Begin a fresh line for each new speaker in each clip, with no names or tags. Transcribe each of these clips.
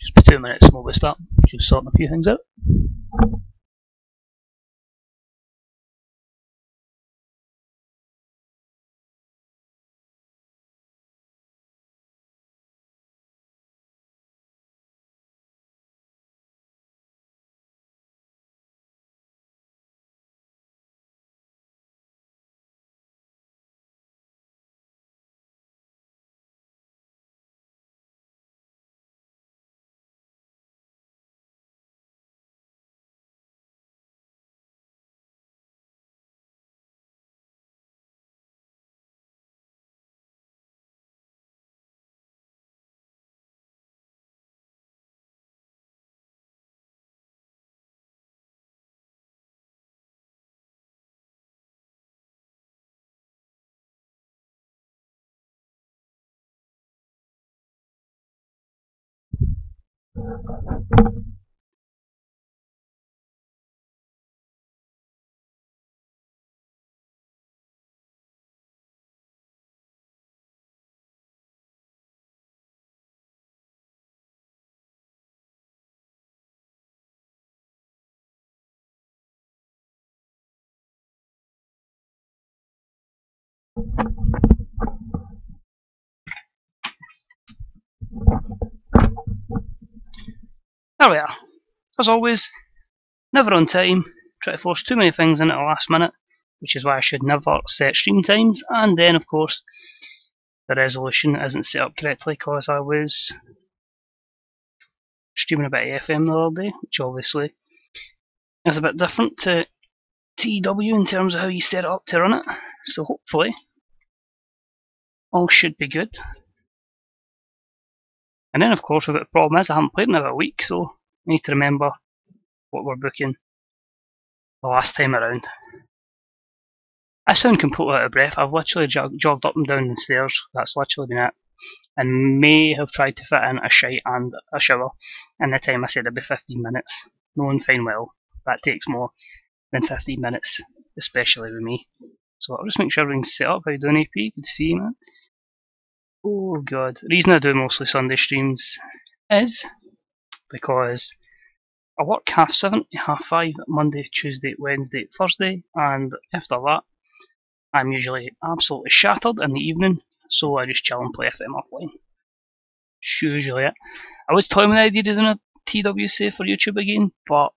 Just be 2 minutes and we'll start. Just sorting a few things out. There we are. As always, never on time, try to force too many things in at the last minute, which is why I should never set stream times, and then of course the resolution isn't set up correctly because I was streaming a bit of FM the other day, which obviously is a bit different to AEW in terms of how you set it up to run it, so hopefully all should be good. And then of course the problem is I haven't played in about a week, so I need to remember what we're booking the last time around. I sound completely out of breath. I've literally jogged up and down the stairs. That's literally been it. And may have tried to fit in a shite and a shower in the time I said it'd be 15 minutes. Knowing fine well that takes more than 15 minutes, especially with me. So I'll just make sure everything's set up. How you doing, AP? Good to see you, man. Oh god. The reason I do mostly Sunday streams is because I work 7:30 to 5:30 Monday, Tuesday, Wednesday, Thursday, and after that I'm usually absolutely shattered in the evening, so I just chill and play FM offline. It's usually it. I was toying with the idea of doing a TWC for YouTube again, but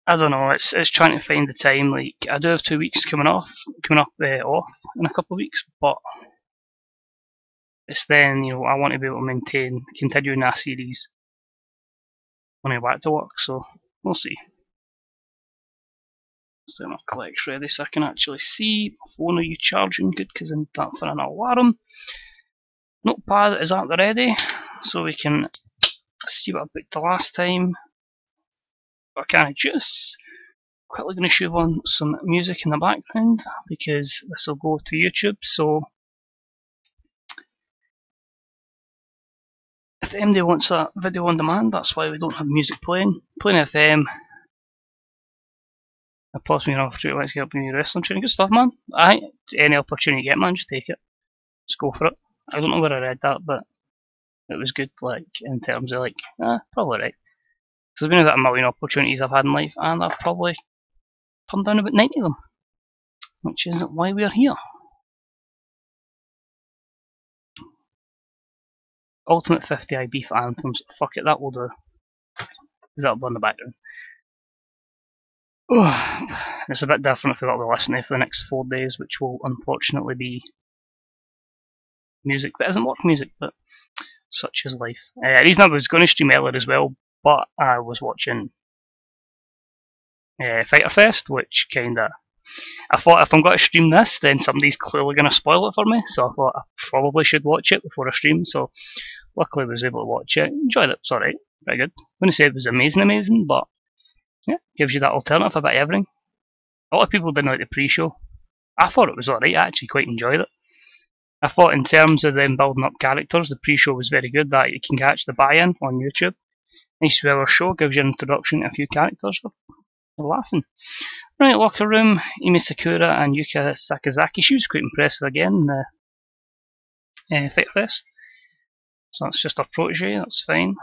I don't know, it's trying to find the time. Like, I do have 2 weeks coming up in a couple of weeks, but it's then, you know, I want to be able to continuing that series when I go back to work, so we'll see. Let's get my clicks ready so I can actually see. My phone, are you charging? Good, because I need that for an alarm. Notepad is at the ready, so we can see what I booked the last time. But I can't just quickly going to shove on some music in the background because this will go to YouTube. So if the MD wants a video on demand, that's why we don't have music playing. Playing FM. I pause me off to let's get up in your wrestling training. Good stuff, man. Any opportunity you get, man, just take it. Just go for it. I don't know where I read that, but it was good, like, in terms of, like, probably right. Because there's been about a million opportunities I've had in life, and I've probably turned down about 90 of them. Which isn't why we're here. Ultimate 50 I beef anthems. Fuck it, that will do. Because that'll be in the background. It's a bit different if we've got to listen to for the next 4 days, which will unfortunately be music that isn't work music, but such is life. The reason I was going to stream earlier as well, but I was watching Fyter Fest, which kinda... I thought if I'm going to stream this, then somebody's clearly going to spoil it for me, so I thought I probably should watch it before I stream, so luckily I was able to watch it. Enjoyed it, it's alright, very good. I'm going to say it was amazing, but yeah, gives you that alternative, a bit of everything. A lot of people didn't like the pre-show. I thought it was alright, I actually quite enjoyed it. I thought in terms of them building up characters, the pre-show was very good, that you can catch the buy-in on YouTube. Nice 2-hour show, gives you an introduction to a few characters. You're laughing. Right, locker room, Emi Sakura and Yuka Sakazaki. She was quite impressive again in the Fyter Fest. So that's just our protege, that's fine.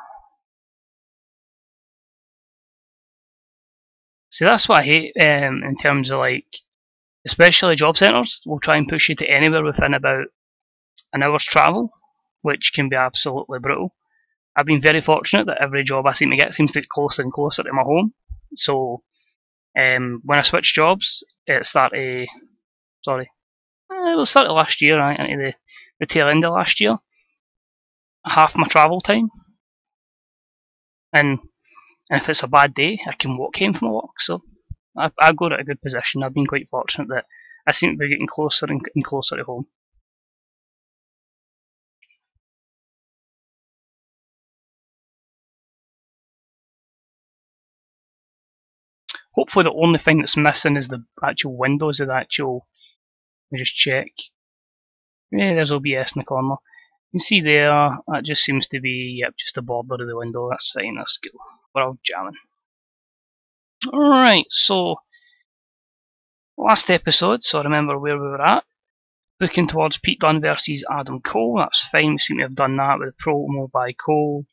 See, that's what I hate in terms of like, especially job centres, will try and push you to anywhere within about an hour's travel, which can be absolutely brutal. I've been very fortunate that every job I seem to get seems to get closer and closer to my home. So when I switched jobs, it started last year, right, into the tail end of last year. Half my travel time, and if it's a bad day, I can walk home from work. So I've got at a good position. I've been quite fortunate that I seem to be getting closer and closer to home. Hopefully the only thing that's missing is the actual windows of the actual. Let me just check. Yeah, there's OBS in the corner. You can see there, that just seems to be, yep, just the border of the window. That's fine, that's cool. We're all jamming. Alright, so last episode, so I remember where we were at. Booking towards Pete Dunne versus Adam Cole, that's fine. We seem to have done that with a promo by Cole.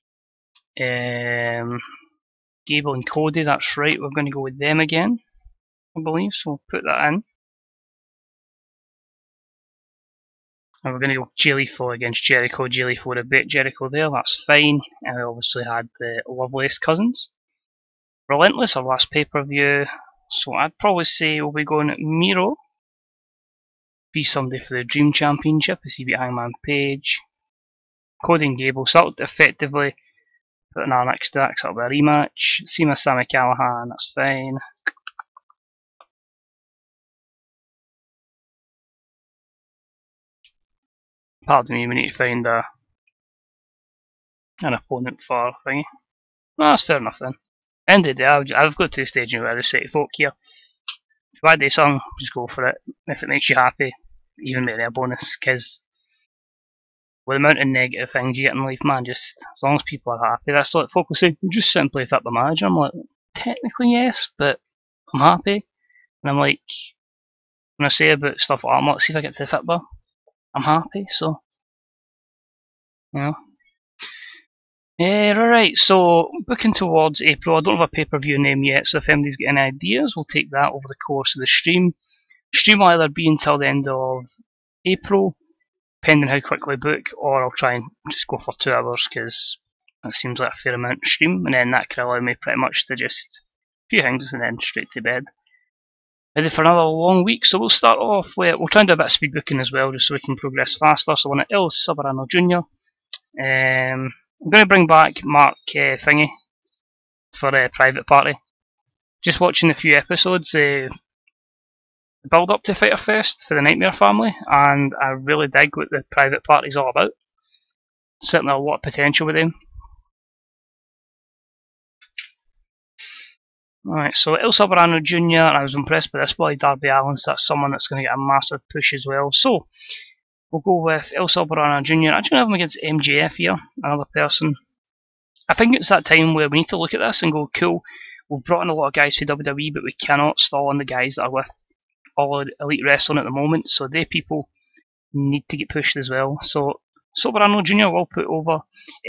Gable and Cody, that's right, we're going to go with them again, I believe, so we'll put that in. And we're going to go Jay Lethal against Jericho. Jay Lethal would have beat Jericho there, that's fine. And we obviously had the Lovelace cousins. Relentless, our last pay-per-view. So I'd probably say we'll be going Miro. Be somebody for the Dream Championship as he beat Hangman Page. Cody and Gable, so that would effectively put an R next to that, because that'll be a rematch. Cena, Sami Callihan, that's fine. Pardon me, we need to find an opponent for thingy. No, that's fair enough then. End of the day, I've got to the stage where I just say to folk here, if you want to do something, just go for it. If it makes you happy, even make it a bonus, because with the amount of negative things you get in life, man, just as long as people are happy, that's like folk will say, just simply fit the manager. I'm like, technically yes, but I'm happy. And I'm like, when I say about stuff like that, I'm like, see if I get to the Fitbar, I'm happy, so, you know. Alright, so booking towards April, I don't have a pay-per-view name yet, so if anybody's got any ideas, we'll take that over the course of the stream. Stream will either be until the end of April, depending how quickly I book, or I'll try and just go for 2 hours, because that seems like a fair amount to stream, and then that can allow me pretty much to just a few things and then straight to bed. Ready for another long week, so we'll start off with, we'll try and do a bit of speed booking as well, just so we can progress faster. So we're on El Soberano Jr. I'm going to bring back Mark Thingy for a private party. Just watching a few episodes, the build up to Fyter Fest for the Nightmare family, and I really dig what the private party's all about. Certainly a lot of potential with him. Alright, so El Soberano Jr., I was impressed by this boy, Darby Allin, so that's someone that's going to get a massive push as well. So, we'll go with El Soberano Jr. I'm just going to have him against MJF here, another person. I think it's that time where we need to look at this and go, cool, we've brought in a lot of guys for WWE, but we cannot stall on the guys that are with all Elite Wrestling at the moment, so they people need to get pushed as well. So, Soberano Jr. will put over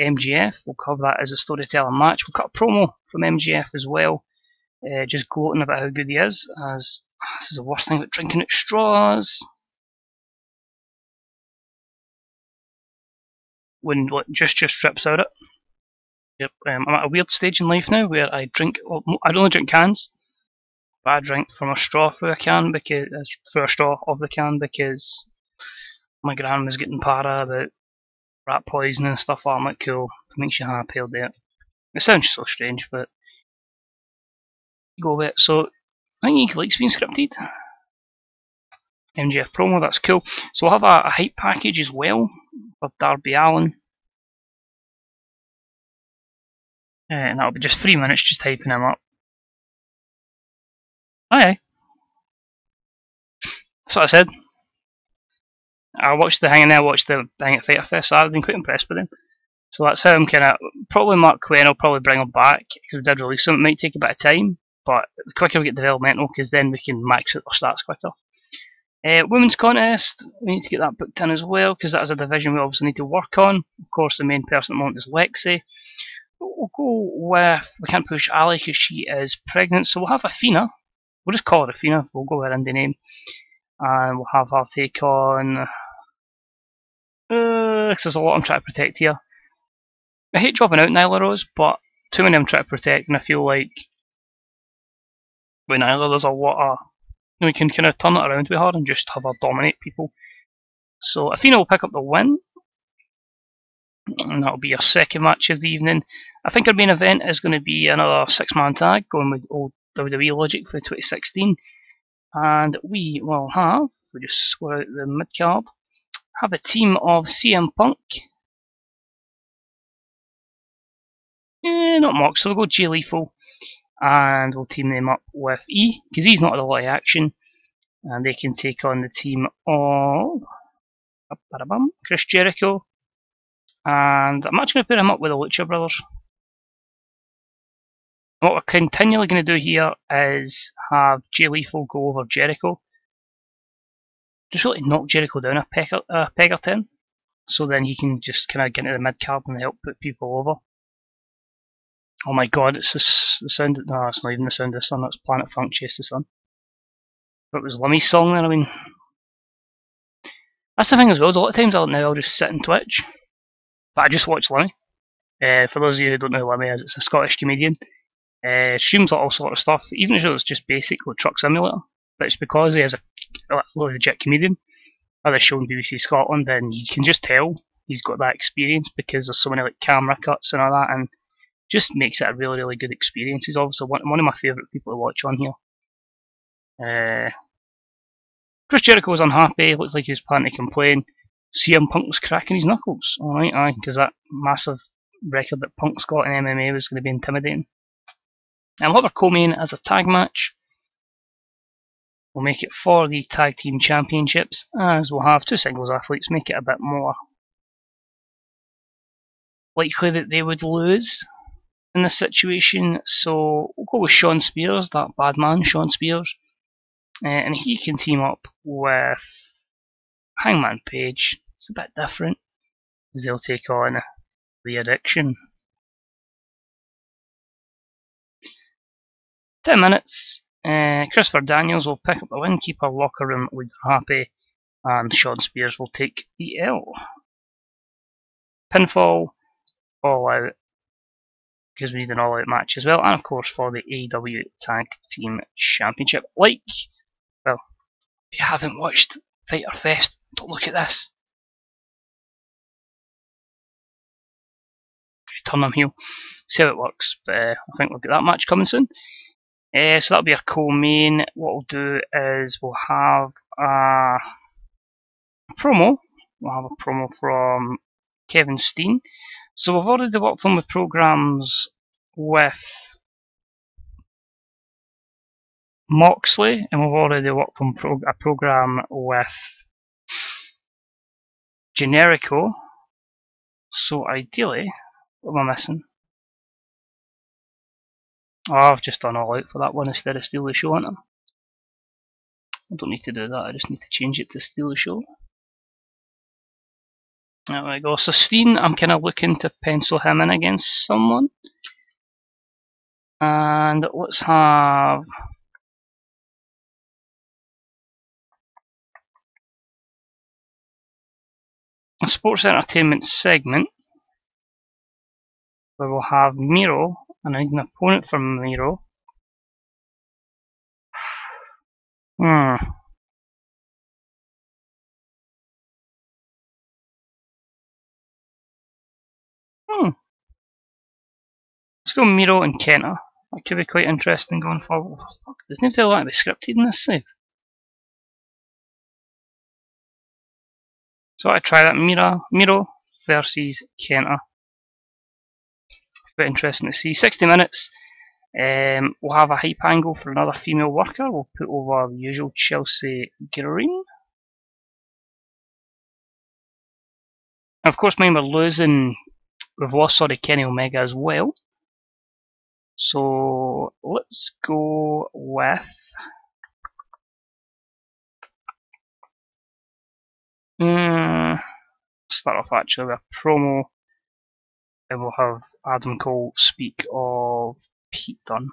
MJF, we'll cover that as a storytelling match. We'll cut a promo from MJF as well, just gloating about how good he is, as this is the worst thing about drinking at straws. When just trips out it. Yep, I'm at a weird stage in life now where I drink. Well, I don't only drink cans, but I drink from a straw through a can because through a straw of the can because my grandma's getting para about rat poison and stuff. I'm like, cool. If it makes you happy, I'll do it. It sounds so strange, but you go with it. So I think he likes being scripted. MJF promo, that's cool. So we'll have a hype package as well for Darby Allin. And that'll be just 3 minutes just hyping him up. Aye. That's what I said. I watched the thing and then I watched the thing at Fyter Fest, so I've been quite impressed with him. So that's how I'm kind of, probably Mark Quinn will probably bring him back, because we did release him. It might take a bit of time, but the quicker we get developmental, because then we can max out our stats quicker. Women's contest, we need to get that booked in as well, because that is a division we obviously need to work on. Of course, the main person at the moment is Lexi. We'll go with, we can't push Ali because she is pregnant, so we'll have Athena. We'll just call her Athena, we'll go with her indie name. And we'll have her take on... because there's a lot I'm trying to protect here. I hate dropping out Nyla Rose, but too many I'm trying to protect, and I feel like with Nyla there's a lot of... we can kind of turn it around with her and just have her dominate people. So Athena will pick up the win, and that'll be our second match of the evening. I think our main event is going to be another 6-man tag, going with old WWE logic for 2016. And we will have, if we just score out the mid card, have a team of CM Punk. Not Mox, so we'll go Jay Lethal, and we'll team them up with E, because he's not had a lot of action, and they can take on the team of Chris Jericho, and I'm actually going to put him up with the Lucha Brothers. What we're continually going to do here is have Jay Lethal go over Jericho. Just really knock Jericho down a peg or 10, so then he can just kind of get into the mid card and help put people over. Oh my god, it's the sound. No, it's not even the sound of the sun, that's Planet Funk Chase the Sun. But it was Lummy's song then, I mean. That's the thing as well, a lot of times I'll just sit and Twitch, but I just watch Lummy. For those of you who don't know who Lummy is, it's a Scottish comedian. Streams all sort of stuff, even though it's just basically Truck Simulator. But it's because he is a legit comedian, as a show on BBC Scotland, then you can just tell he's got that experience because there's so many like camera cuts and all that, and just makes it a really, really good experience. He's obviously one of my favourite people to watch on here. Chris Jericho was unhappy, looks like he was planning to complain. CM Punk was cracking his knuckles. Alright, aye, because that massive record that Punk's got in MMA was going to be intimidating. And we'll have a co-main as a tag match. We'll make it for the Tag Team Championships, as we'll have 2 singles athletes, make it a bit more likely that they would lose in this situation. So we'll go with Shawn Spears, that bad man, Shawn Spears. And he can team up with Hangman Page. It's a bit different, as they'll take on The Addiction. 10 minutes. Christopher Daniels will pick up the win, keep our locker room leader happy, and Shawn Spears will take the L. Pinfall, All Out, because we need an all-out match as well, and of course for the AEW Tag Team Championship. Well, if you haven't watched Fyter Fest, don't look at this. Turn them heel, see how it works, but I think we'll get that match coming soon. So that'll be our co-main. What we'll do is we'll have a promo. We'll have a promo from Kevin Steen. So we've already worked on with programs with Moxley, and we've already worked on a program with Generico. So ideally, what am I missing? Oh, I've just done All Out for that one instead of Steal the Show, haven't I? I don't need to do that, I just need to change it to Steal the Show. There we go. So Steen, I'm kind of looking to pencil him in against someone. And let's have... a sports entertainment segment where we'll have Miro, and I need an opponent for Miro. Let's go Miro and Kenta. That could be quite interesting going forward. Oh, fuck, doesn't it feel like to be scripted in this save? So I try that Miro versus Kenta. Quite interesting to see. 60 minutes. We'll have a hype angle for another female worker. We'll put over the usual Chelsea Green. And of course, mine we're losing. We've lost, Kenny Omega as well. So let's go with Start off actually with a promo. And we'll have Adam Cole speak of Pete Dunne.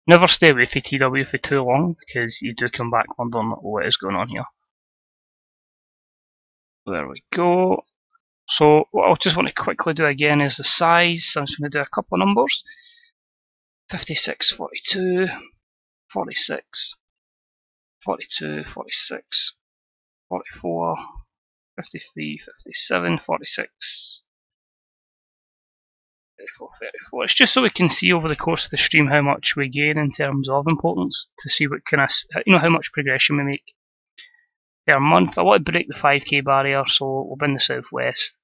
Never stay away from TW for too long because you do come back wondering what is going on here. There we go. So what I just want to quickly do again is the size. So I'm just going to do a couple of numbers. 56, 42, 46, 42, 46, 44, 53, 57, 46, 34, 34. It's just so we can see over the course of the stream how much we gain in terms of importance, to see what kind of, how much progression we make per month. I want to break the 5k barrier, so we'll be in the southwest,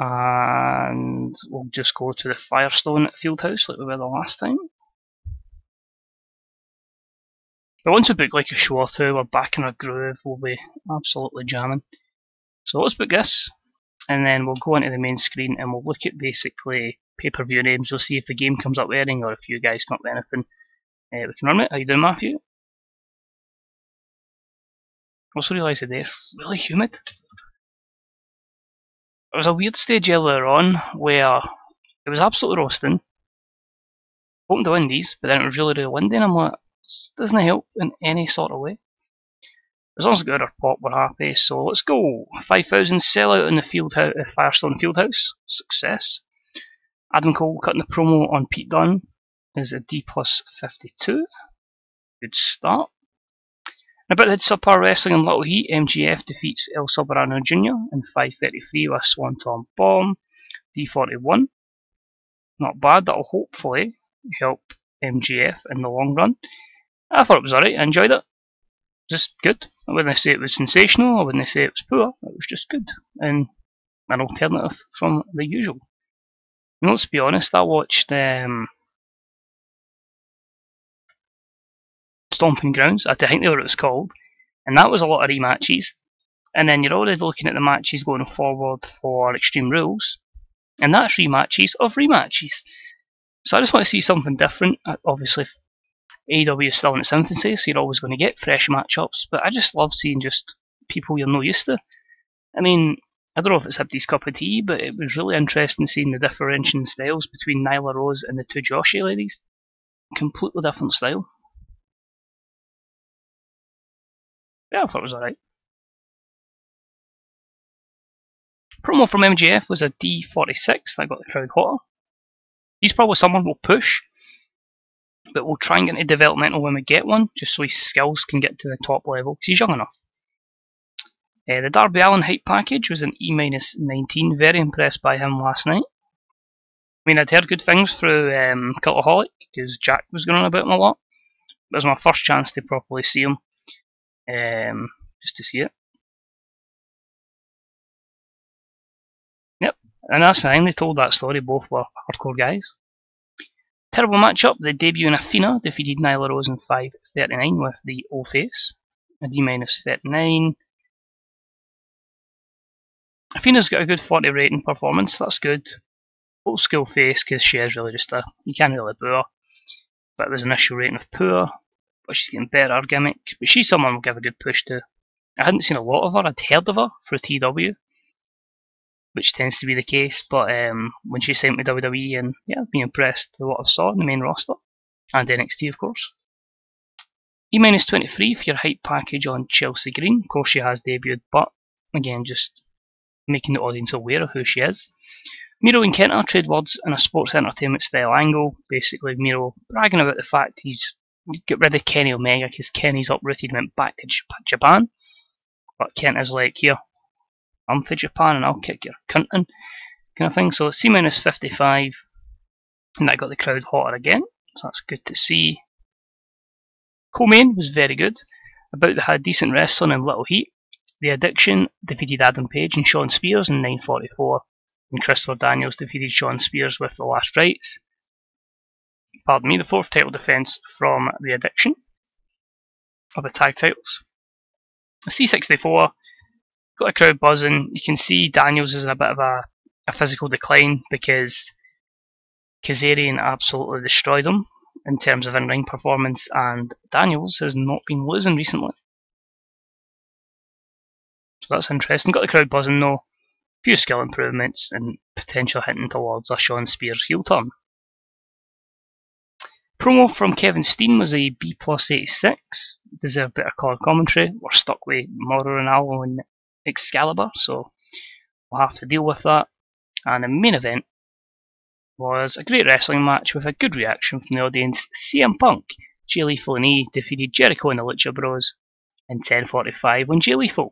and we'll just go to the Firestone Fieldhouse like we were the last time. But once we book like a show or two, we're back in our groove, we'll be absolutely jamming. So let's book this, and then we'll go into the main screen and we'll look at basically pay-per-view names. We'll see if the game comes up with anything, or if you guys come up with anything. We can run it. How you doing, Matthew? Also realised today it's really humid. There was a weird stage earlier on where it was absolutely roasting. Hoping to win these, but then it was really, really windy, and I'm like, this doesn't help in any sort of way. As long as we got our pop, we're happy. So let's go. 5,000 sellout in the Firestone Fieldhouse. Success. Adam Cole cutting the promo on Pete Dunne is a D+52. Good start. About the Subpar Wrestling and Little Heat, MGF defeats El Soberano Jr. in 5:33 with a Swanton Bomb, D41. Not bad, that'll hopefully help MGF in the long run. I thought it was alright, I enjoyed it. Just good. I wouldn't say it was sensational, I wouldn't say it was poor, it was just good. And an alternative from the usual. And let's be honest, I watched Stomping Grounds, I think they were what it was called, and that was a lot of rematches. And then you're already looking at the matches going forward for Extreme Rules, and that's rematches of rematches. So I just want to see something different. Obviously, AEW is still in its infancy, so you're always going to get fresh matchups, but I just love seeing just people you're not used to. I mean, I don't know if it's Hibdy's cup of tea, but it was really interesting seeing the differentiating styles between Nyla Rose and the two Joshi ladies. Completely different style. Yeah, I thought it was alright. Promo from MGF was a D46, that got the crowd hotter. He's probably someone we'll push, but we'll try and get into developmental when we get one, just so his skills can get to the top level, because he's young enough. The Darby Allin hype package was an E-19, very impressed by him last night. I mean, I'd heard good things through Cultaholic, because Jack was going on about him a lot. It was my first chance to properly see him. Just to see it. Yep, and that's the thing, they told that story, both were hardcore guys. Terrible matchup, the debut in Athena defeated Nyla Rose in 5:39 with the O-Face, a D-39. Athena's got a good 40 rating performance, that's good. Old school face, because she is really just you can't really boo her. But it was an initial rating of poor, but she's getting better at her gimmick. But she's someone we'll give a good push to. I hadn't seen a lot of her, I'd heard of her through TW, which tends to be the case, but when she signed with WWE, and yeah, I've been impressed with what I've saw in the main roster, and NXT of course. E-23 for your hype package on Chelsea Green. Of course she has debuted, but again, just making the audience aware of who she is. Miro and Kenta trade words in a sports entertainment style angle. Basically, Miro bragging about the fact he's got rid of Kenny Omega because Kenny's uprooted and went back to Japan. But Kenta's like, here, I'm for Japan and I'll kick your cuntin' kind of thing. So C-55, and that got the crowd hotter again. So that's good to see. Co-main was very good. About they had decent wrestling and Little Heat. The Addiction defeated Adam Page and Shawn Spears in 9:44. And Christopher Daniels defeated Shawn Spears with the Last Rites. Pardon me, the fourth title defence from The Addiction of the tag titles. C-64 got a crowd buzzing. You can see Daniels is in a bit of a physical decline because Kazarian absolutely destroyed him in terms of in-ring performance, and Daniels has not been losing recently. So that's interesting. Got the crowd buzzing though. Few skill improvements and potential hinting towards a Shawn Spears heel turn. Promo from Kevin Steen was a B plus 86. Deserved better colour commentary. We're stuck with Mauro Ranallo and Excalibur, so we'll have to deal with that. And the main event was a great wrestling match with a good reaction from the audience. CM Punk, Jay Lethal and E defeated Jericho and the Lucha Bros in 10:45 when Jay Lethal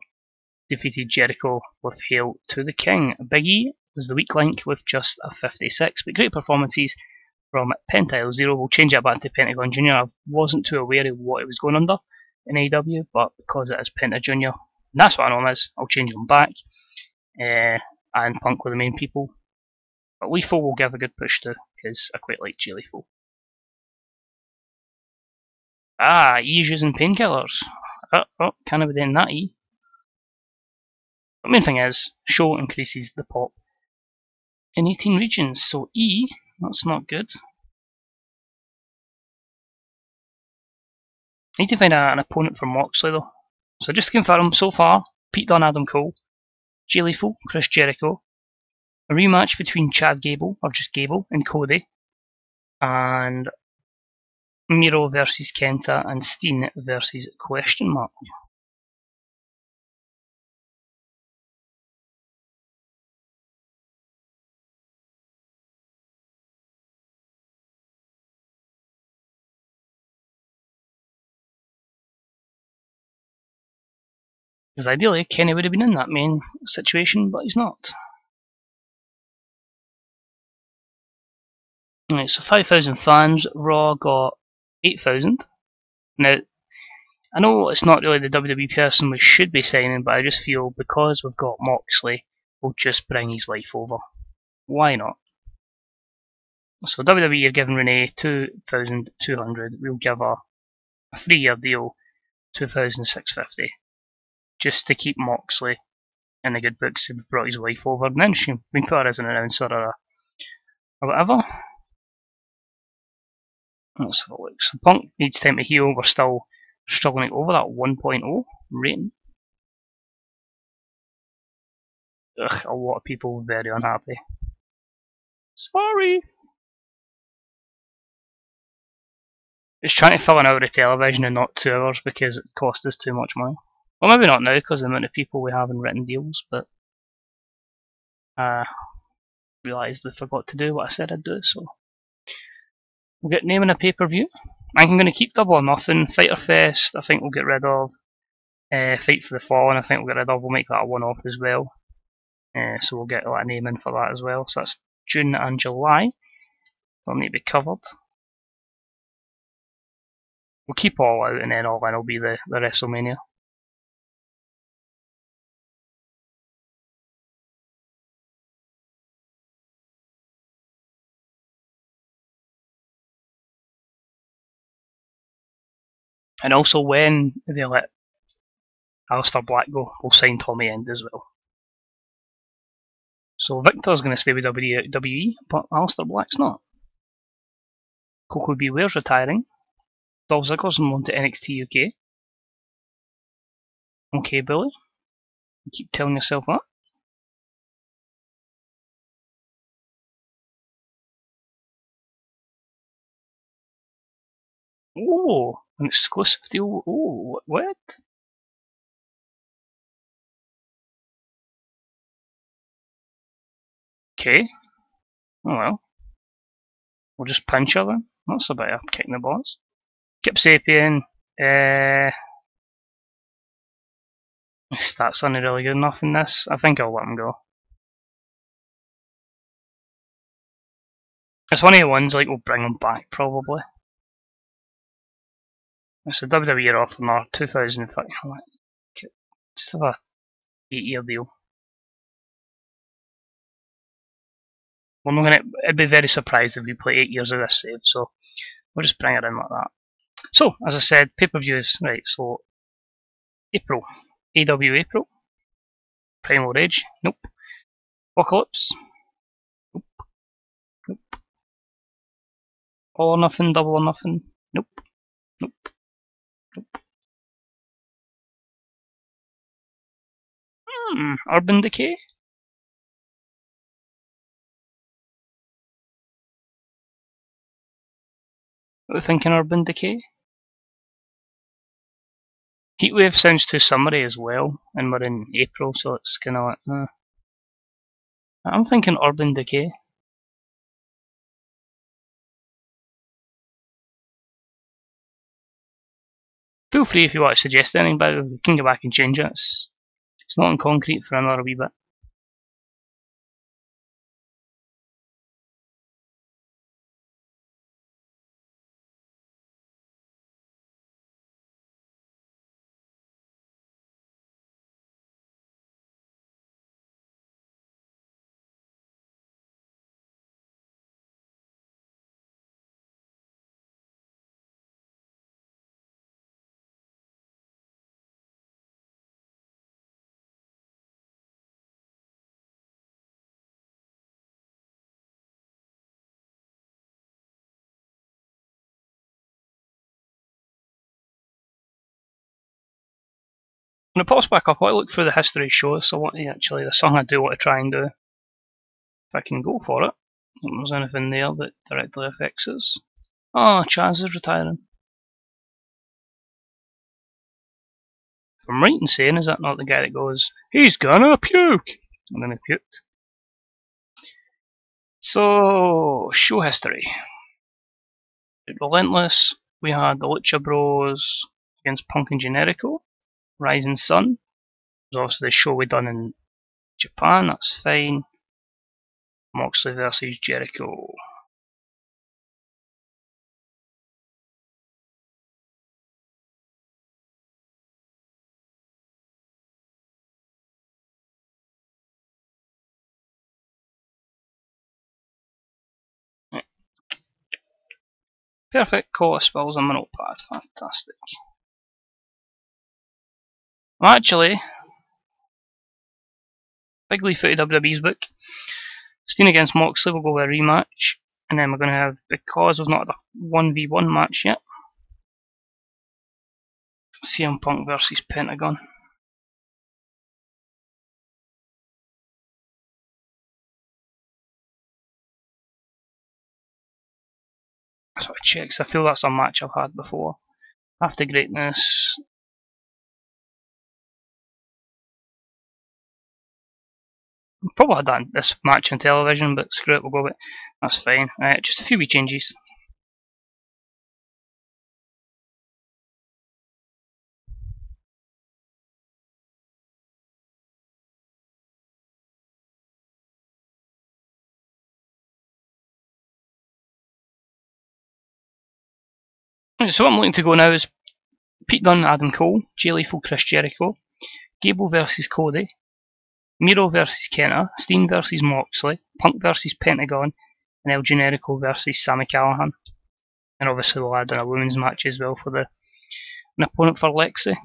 defeated Jericho with Hail to the King. Big E was the weak link with just a 56, but great performances from Pentail Zero. We'll change that back to Pentagon Jr. I wasn't too aware of what it was going under in AEW, but because it is Penta Jr., and that's what I know him as, I'll change him back. And Punk were the main people. But Lethal will give a good push to, because I quite like Jay Lethal. E's using painkillers. Can't have done that, E. The main thing is, show increases the pop in 18 regions, so E, that's not good. I need to find an opponent for Moxley though. So just to confirm, so far, Pete Dunne, Adam Cole, Jay Lethal, Chris Jericho, a rematch between Chad Gable, or just Gable, and Cody, and Miro versus Kenta, and Steen versus Question Mark. Because ideally, Kenny would have been in that main situation, but he's not. Right, so 5,000 fans, Raw got 8,000. Now, I know it's not really the WWE person we should be signing, but I just feel because we've got Moxley, we'll just bring his wife over. Why not? So WWE are giving Renee 2,200. We'll give her a 3-year deal, 2,650, just to keep Moxley in the good books. We've brought his wife over, and then we can put her as an announcer or whatever. Let's have a look. So Punk needs time to heal. We're still struggling over that 1.0 rating. A lot of people very unhappy. Sorry. It's trying to fill an hour of television and not 2 hours because it cost us too much money. Well, maybe not now because of the amount of people we have in written deals, but realised we forgot to do what I said I'd do, so we'll get naming a pay-per-view. I'm going to keep Double or Nothing. Fyter Fest, I think we'll get rid of. Fight for the Fallen, I think we'll get rid of. We'll make that a one-off as well. So we'll get a name in for that as well. So that's June and July. They'll need to be covered. We'll keep All Out, and then All In will be the WrestleMania. And also when they let Aleister Black go, we'll sign Tommy End as well. So Victor's going to stay with WWE, but Aleister Black's not. Coco Beware's retiring. Dolph Ziggler's moving to NXT UK. Okay, Billy. You keep telling yourself that. Oh, an exclusive deal. Oh, what? Okay. Oh well. We'll just pinch her then. That's a bit of kicking the balls. Kip Sapien. His stats aren't really good enough in this. I think I'll let him go. It's one of the ones like we'll bring him back probably. So WWE are offering our 2005. Just have a 8-year deal. We're not gonna. I'd be very surprised if we play 8 years of this save. So we'll just bring it in like that. So as I said, pay-per-views. Right. So April, AEW April. Primal Rage. Nope. Apocalypse. Nope. Nope. All or nothing, double or nothing. Nope. Nope. Nope. Urban Decay? What are we thinking, Urban Decay? Heatwave sounds too summery as well, and we're in April, so it's kind of like, I'm thinking Urban Decay. Feel free if you want to suggest anything, but we can go back and change it. It's not in concrete for another wee bit. When it pops back up, I want to look through the history shows, so what actually the song I do want to try and do. If I can go for it. If there's anything there that directly affects us. Oh, Chaz is retiring. If I'm right in saying, is that not the guy that goes, he's gonna puke? And then he puked. So, show history. At Relentless, we had the Lucha Bros against Punk and Generico. Rising Sun was obviously the show we done in Japan, that's fine. Moxley versus Jericho. Perfect, call it spells on my notepad, fantastic. Well, actually, Big Lee Footy WWE's book. Steen against Moxley, we'll go with a rematch. And then we're going to have, because we've not had a 1v1 match yet, CM Punk versus Pentagon. That's what I check, because I feel that's a match I've had before. After Greatness. Probably had that this match on television, but screw it, we'll go with it. That's fine. Just a few wee changes. Right, so what I'm looking to go now is Pete Dunne, Adam Cole, Jay Lethal, Chris Jericho, Gable versus Cody, Miro versus Kenta, Steen versus Moxley, Punk versus Pentagon, and El Generico versus Sami Callihan. And obviously we'll add in a women's match as well for an opponent for Lexi.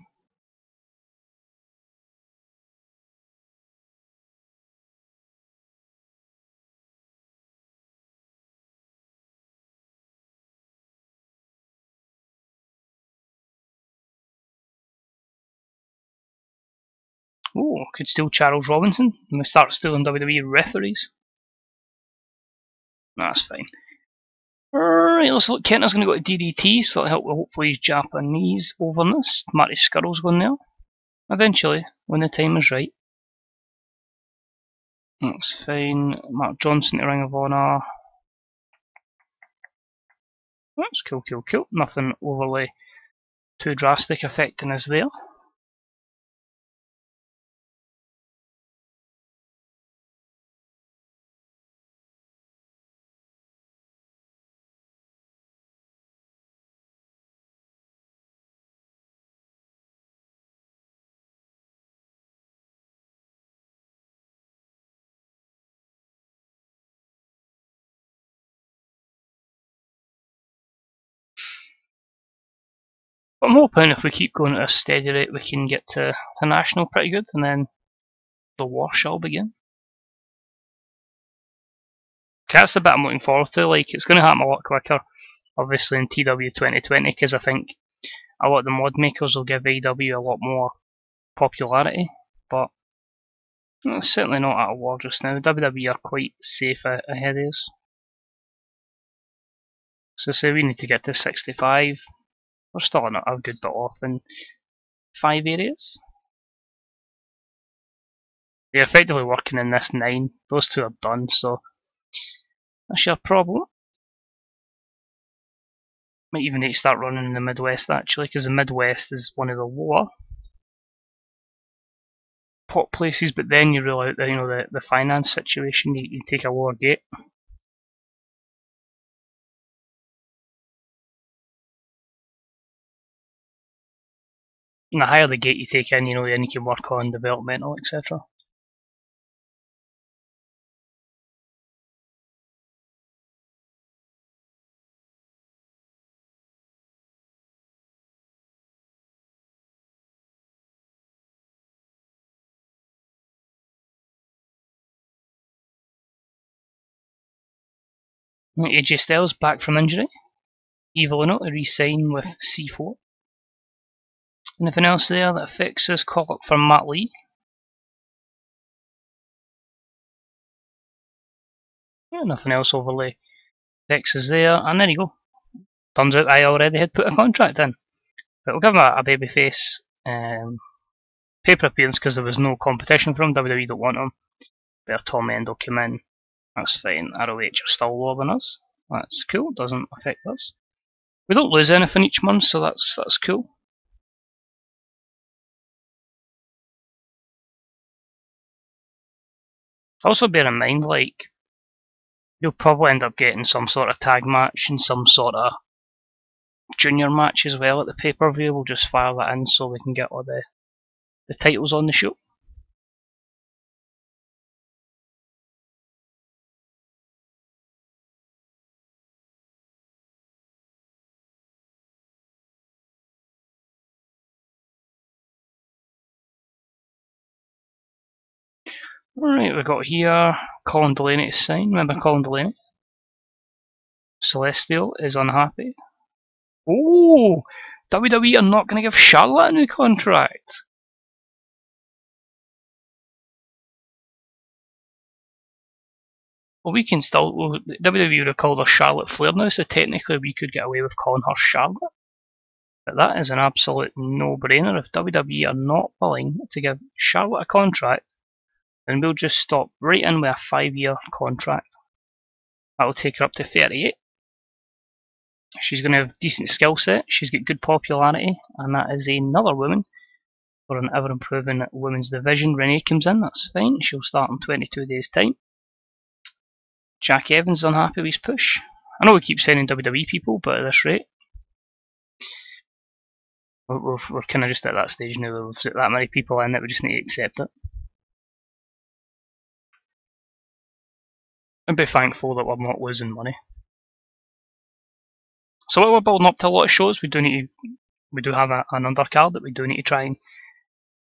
Oh, could steal Charles Robinson and we start stealing WWE referees. No, that's fine. Alright, let's look. Kenta's going to go to DDT, so that'll help with hopefully his Japanese overness. Marty Scurll's going there. Eventually, when the time is right. That's fine. Mark Johnson to Ring of Honor. That's cool, cool, cool. Nothing overly too drastic affecting us there. But I'm hoping if we keep going at a steady rate we can get to national pretty good, and then the war shall begin. Okay, that's the bit I'm looking forward to. Like, it's going to happen a lot quicker. obviously in TW 2020, because I think a lot of the mod makers will give AEW a lot more popularity, but it's certainly not at a war just now. WWE are quite safe ahead of us. So say we need to get to 65. We're still a good bit off in 5 areas. They're effectively working in this 9. Those 2 are done, so that's your problem. Might even need to start running in the Midwest actually, because the Midwest is one of the lower pot places, but then you rule out the finance situation, you take a lower gate. And the higher the gate you take in, then you can work on developmental, etc. AJ Styles back from injury. Evil Uno to re-sign with C4. Anything else there that affects us? Call up for Matt Lee. Yeah, nothing else overly affects us there. And there you go. Turns out I already had put a contract in. But we'll give him a babyface paper appearance because there was no competition for him. WWE don't want him. Better Tom End will come in. That's fine. ROH are still lower than us. That's cool. Doesn't affect us. We don't lose anything each month, so that's cool. Also bear in mind, like, you'll probably end up getting some sort of tag match and some sort of junior match as well at the pay-per-view. We'll just fire that in so we can get all the titles on the show. Alright, we've got here Colin Delaney to sign. Remember Colin Delaney? Celestial is unhappy. Oh! WWE are not going to give Charlotte a new contract. Well, we can still. WWE would have called her Charlotte Flair now, so technically we could get away with calling her Charlotte. But that is an absolute no-brainer. If WWE are not willing to give Charlotte a contract, then we'll just stop right in with a 5-year contract. That'll take her up to 38. She's going to have decent skill set, she's got good popularity, and that is another woman for an ever-improving women's division. Renee comes in, that's fine, she'll start in 22 days' time. Jack Evans is unhappy with his push. I know we keep sending WWE people, but at this rate, we're kind of just at that stage now where we've got that many people in that we just need to accept it. And be thankful that we're not losing money. So while we're building up to a lot of shows, we do have an undercard that we do need to try and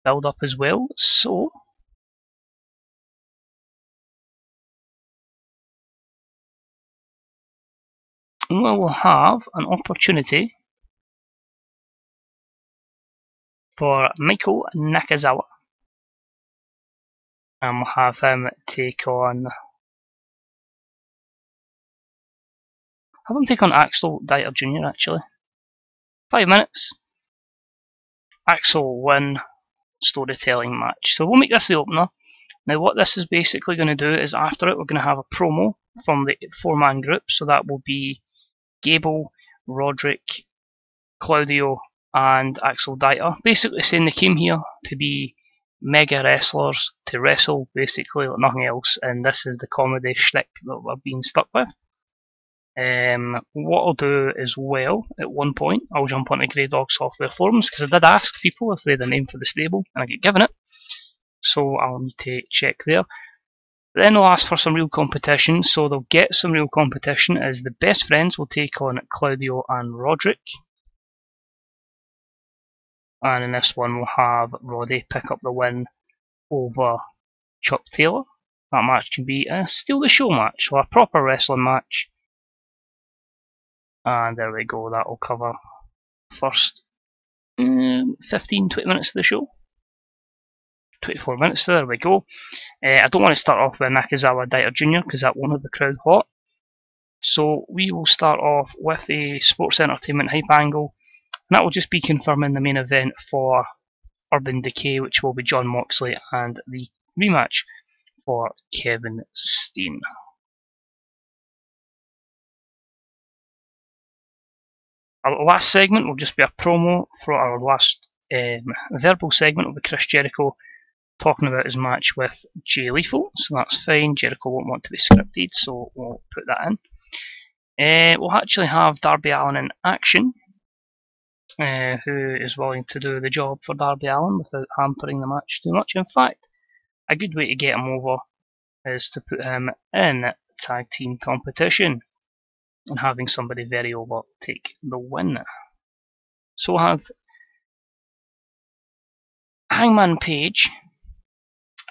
build up as well. So we'll have an opportunity for Michael Nakazawa, and we'll have him take on. Have him take on Axel Dieter Jr. actually. 5 minutes. Axel win storytelling match. So we'll make this the opener. Now what this is basically going to do is after it we're going to have a promo from the 4-man group. So that will be Gable, Roderick, Claudio and Axel Dieter. Basically saying they came here to be mega wrestlers, to wrestle basically like nothing else, and this is the comedy shtick that we're being stuck with. What I'll do as well, at one point, I'll jump onto Grey Dog Software forums, because I did ask people if they had a name for the stable, and I get given it, so I'll need to check there. Then they'll ask for some real competition, so they'll get some real competition as the best friends will take on Claudio and Roderick. And in this one we'll have Roddy pick up the win over Chuck Taylor. That match can be a steal the show match, or a proper wrestling match. And there we go, that will cover first 15-20 minutes of the show. 24 minutes, there we go. I don't want to start off with Nakazawa Dieter Jr. because that won't have the crowd hot. So we will start off with a sports entertainment hype angle, and that will just be confirming the main event for Urban Decay, which will be Jon Moxley, and the rematch for Kevin Steen. Our last segment will just be a promo for our last verbal segment. Will be Chris Jericho talking about his match with Jay Lethal, so that's fine. Jericho won't want to be scripted, so we'll put that in. We'll actually have Darby Allin in action, who is willing to do the job for Darby Allin without hampering the match too much. In fact, a good way to get him over is to put him in tag team competition and having somebody very over take the win. So we'll have Hangman Page,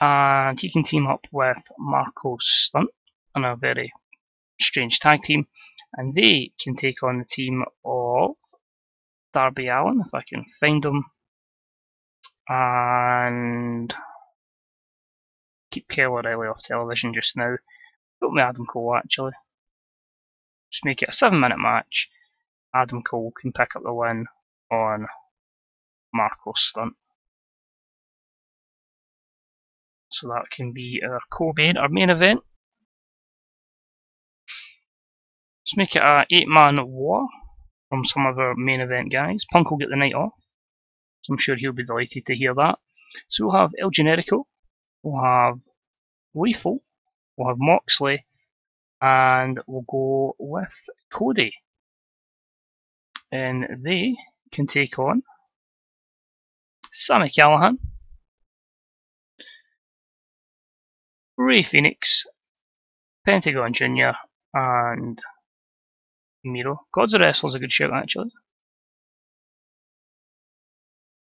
and he can team up with Marco Stunt on a very strange tag team, and they can take on the team of Darby Allin, if I can find them, and keep Kyle O'Reilly off television just now. Put me Adam Cole actually. Just make it a 7-minute match. Adam Cole can pick up the win on Marco Stunt. So that can be our co-main, our main event. Let's make it a 8-man war from some of our main event guys. Punk will get the night off, so I'm sure he'll be delighted to hear that. So we'll have El Generico, we'll have Lethal, we'll have Moxley, and we'll go with Cody. And they can take on Sami Callihan, Ray Phoenix, Pentagon Jr., and Miro. Gods of Wrestling's a good shout actually.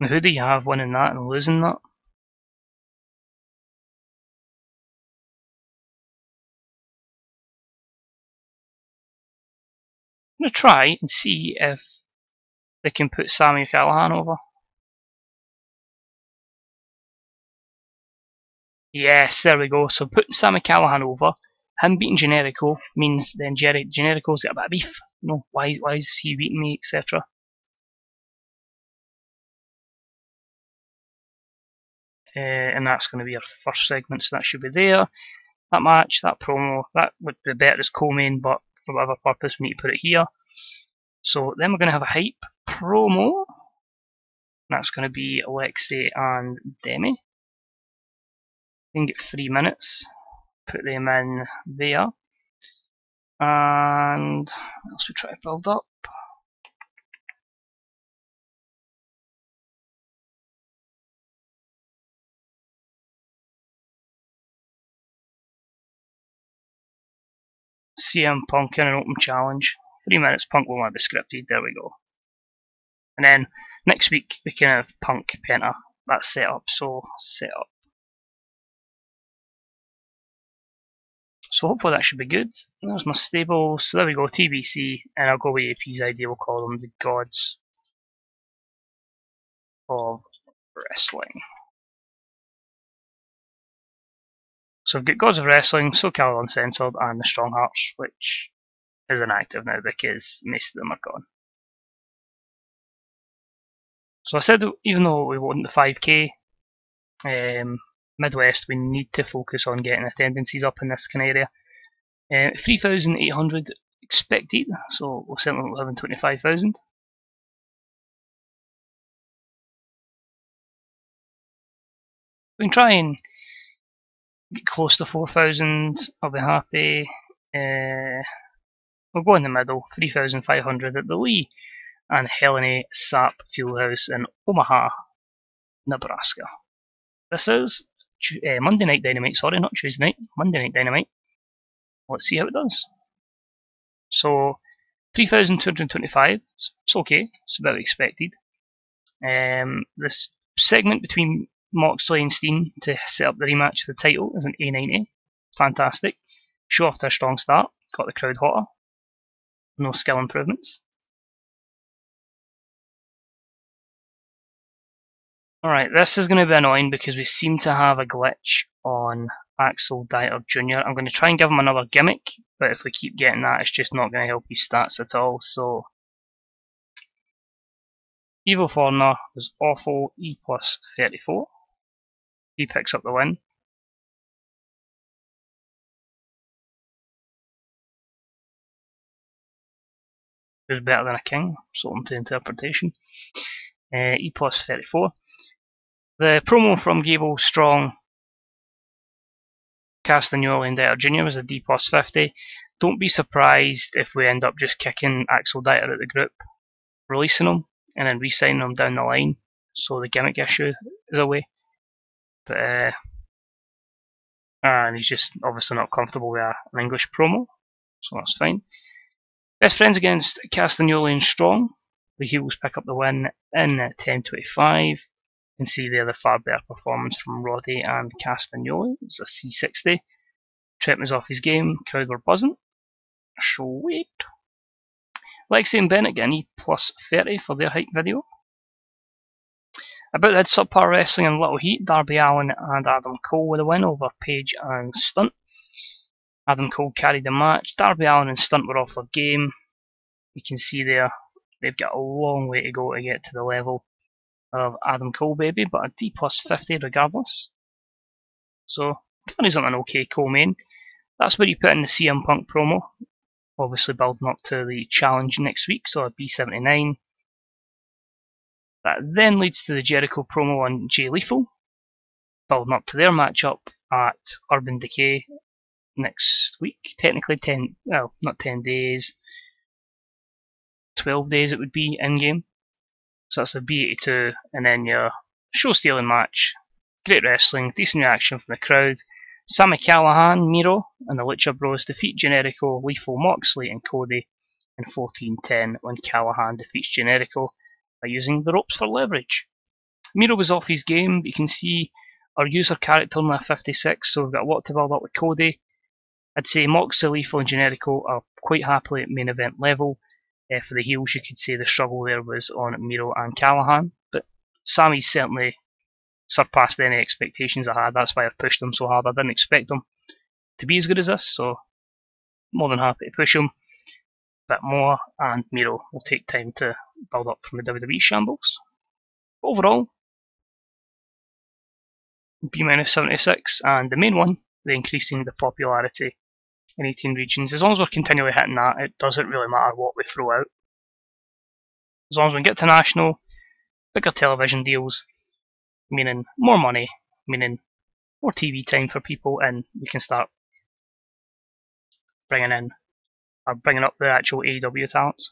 Now, who do you have winning that and losing that? I'm going to try and see if they can put Sami Callihan over. Yes, there we go. So putting Sami Callihan over, him beating Generico means then Generico's got a bit of beef. No, why is he beating me, etc. And that's going to be our first segment, so that should be there. That match, that promo, that would be better as co-main, but for whatever purpose we need to put it here. So then we're going to have a hype promo. That's going to be Alexei and Demi. We can get 3 minutes. Put them in there. And what else we try to build up? CM Punk in an open challenge. 3 minutes, Punk will want to be scripted. There we go. And then next week we can have Punk Penta. That's set up. So set up. So hopefully that should be good. There's my stable. So there we go, TBC, and I'll go with AP's idea. We'll call them the Gods of Wrestling. So we've got Gods of Wrestling, SoCal Uncensored, and the Strong Hearts, which is inactive now because most of them are gone. So I said even though we want the 5k, Midwest, we need to focus on getting attendances up in this kind of area. 3,800 expected, so we'll certainly have 25,000. We can try and get close to 4,000, I'll be happy. We'll go in the middle, 3,500 at the Lee and Helene Sap Fieldhouse in Omaha, Nebraska. This is Monday Night Dynamite, sorry, not Tuesday night, Monday Night Dynamite. Let's see how it does. So, 3,225, it's okay, it's about expected. This segment between Moxley and Steen to set up the rematch for the title is an A90. Fantastic. Show off to a strong start, got the crowd hotter. No skill improvements. Alright, this is going to be annoying because we seem to have a glitch on Axel Dieter Jr. I'm going to try and give him another gimmick, but if we keep getting that, it's just not going to help his stats at all. So, Evil Foreigner was awful, E plus 34. He picks up the win. Who's better than a king? So I'm to interpretation. E plus 34. The promo from Gable, Strong, Castagnoli and Dieter Jr. was a D plus 50. Don't be surprised if we end up just kicking Axel Dieter out the group, releasing him, and then re-signing him down the line, so the gimmick issue is away. But and he's just obviously not comfortable with an English promo, so that's fine. Best friends against Castagnoli and Strong. The heels pick up the win in 10:25. You can see there the far better performance from Roddy and Castagnoli. It's a C60. Trent was off his game, crowd were buzzing. Sweet. Lexi and Bennett get an E plus 30 for their hype video. About that subpar wrestling and Little Heat, Darby Allin and Adam Cole with a win over Page and Stunt. Adam Cole carried the match. Darby Allin and Stunt were off their game. You can see there they've got a long way to go to get to the level of Adam Cole, baby, but a D plus 50 regardless. So, carries on an okay co-main. That's where you put in the CM Punk promo. Obviously building up to the challenge next week, so a B79. That then leads to the Jericho promo on Jay Lethal, building up to their matchup at Urban Decay next week. Technically 12 days it would be in-game. So that's a B82, and then your show-stealing match. Great wrestling, decent reaction from the crowd. Sami Callihan, Miro, and the Lucha Bros defeat Generico, Lethal, Moxley, and Cody in 14:10 when Callihan defeats Generico by using the ropes for leverage. Miro was off his game, but you can see our user character on a 56, so we've got a lot to build up with Cody. I'd say Moxley, Lethal, and Generico are quite happily at main event level. For the heels, you could say the struggle there was on Miro and Callihan, but Sami's certainly surpassed any expectations I had. That's why I've pushed him so hard. I didn't expect him to be as good as this, so more than happy to push him a bit more, and Miro will take time to build up from the WWE shambles. Overall, B-76, and the main one, the increasing the popularity in 18 regions. As long as we're continually hitting that, it doesn't really matter what we throw out. As long as we get to national, bigger television deals, meaning more money, meaning more TV time for people, and we can start bringing up the actual AEW talents.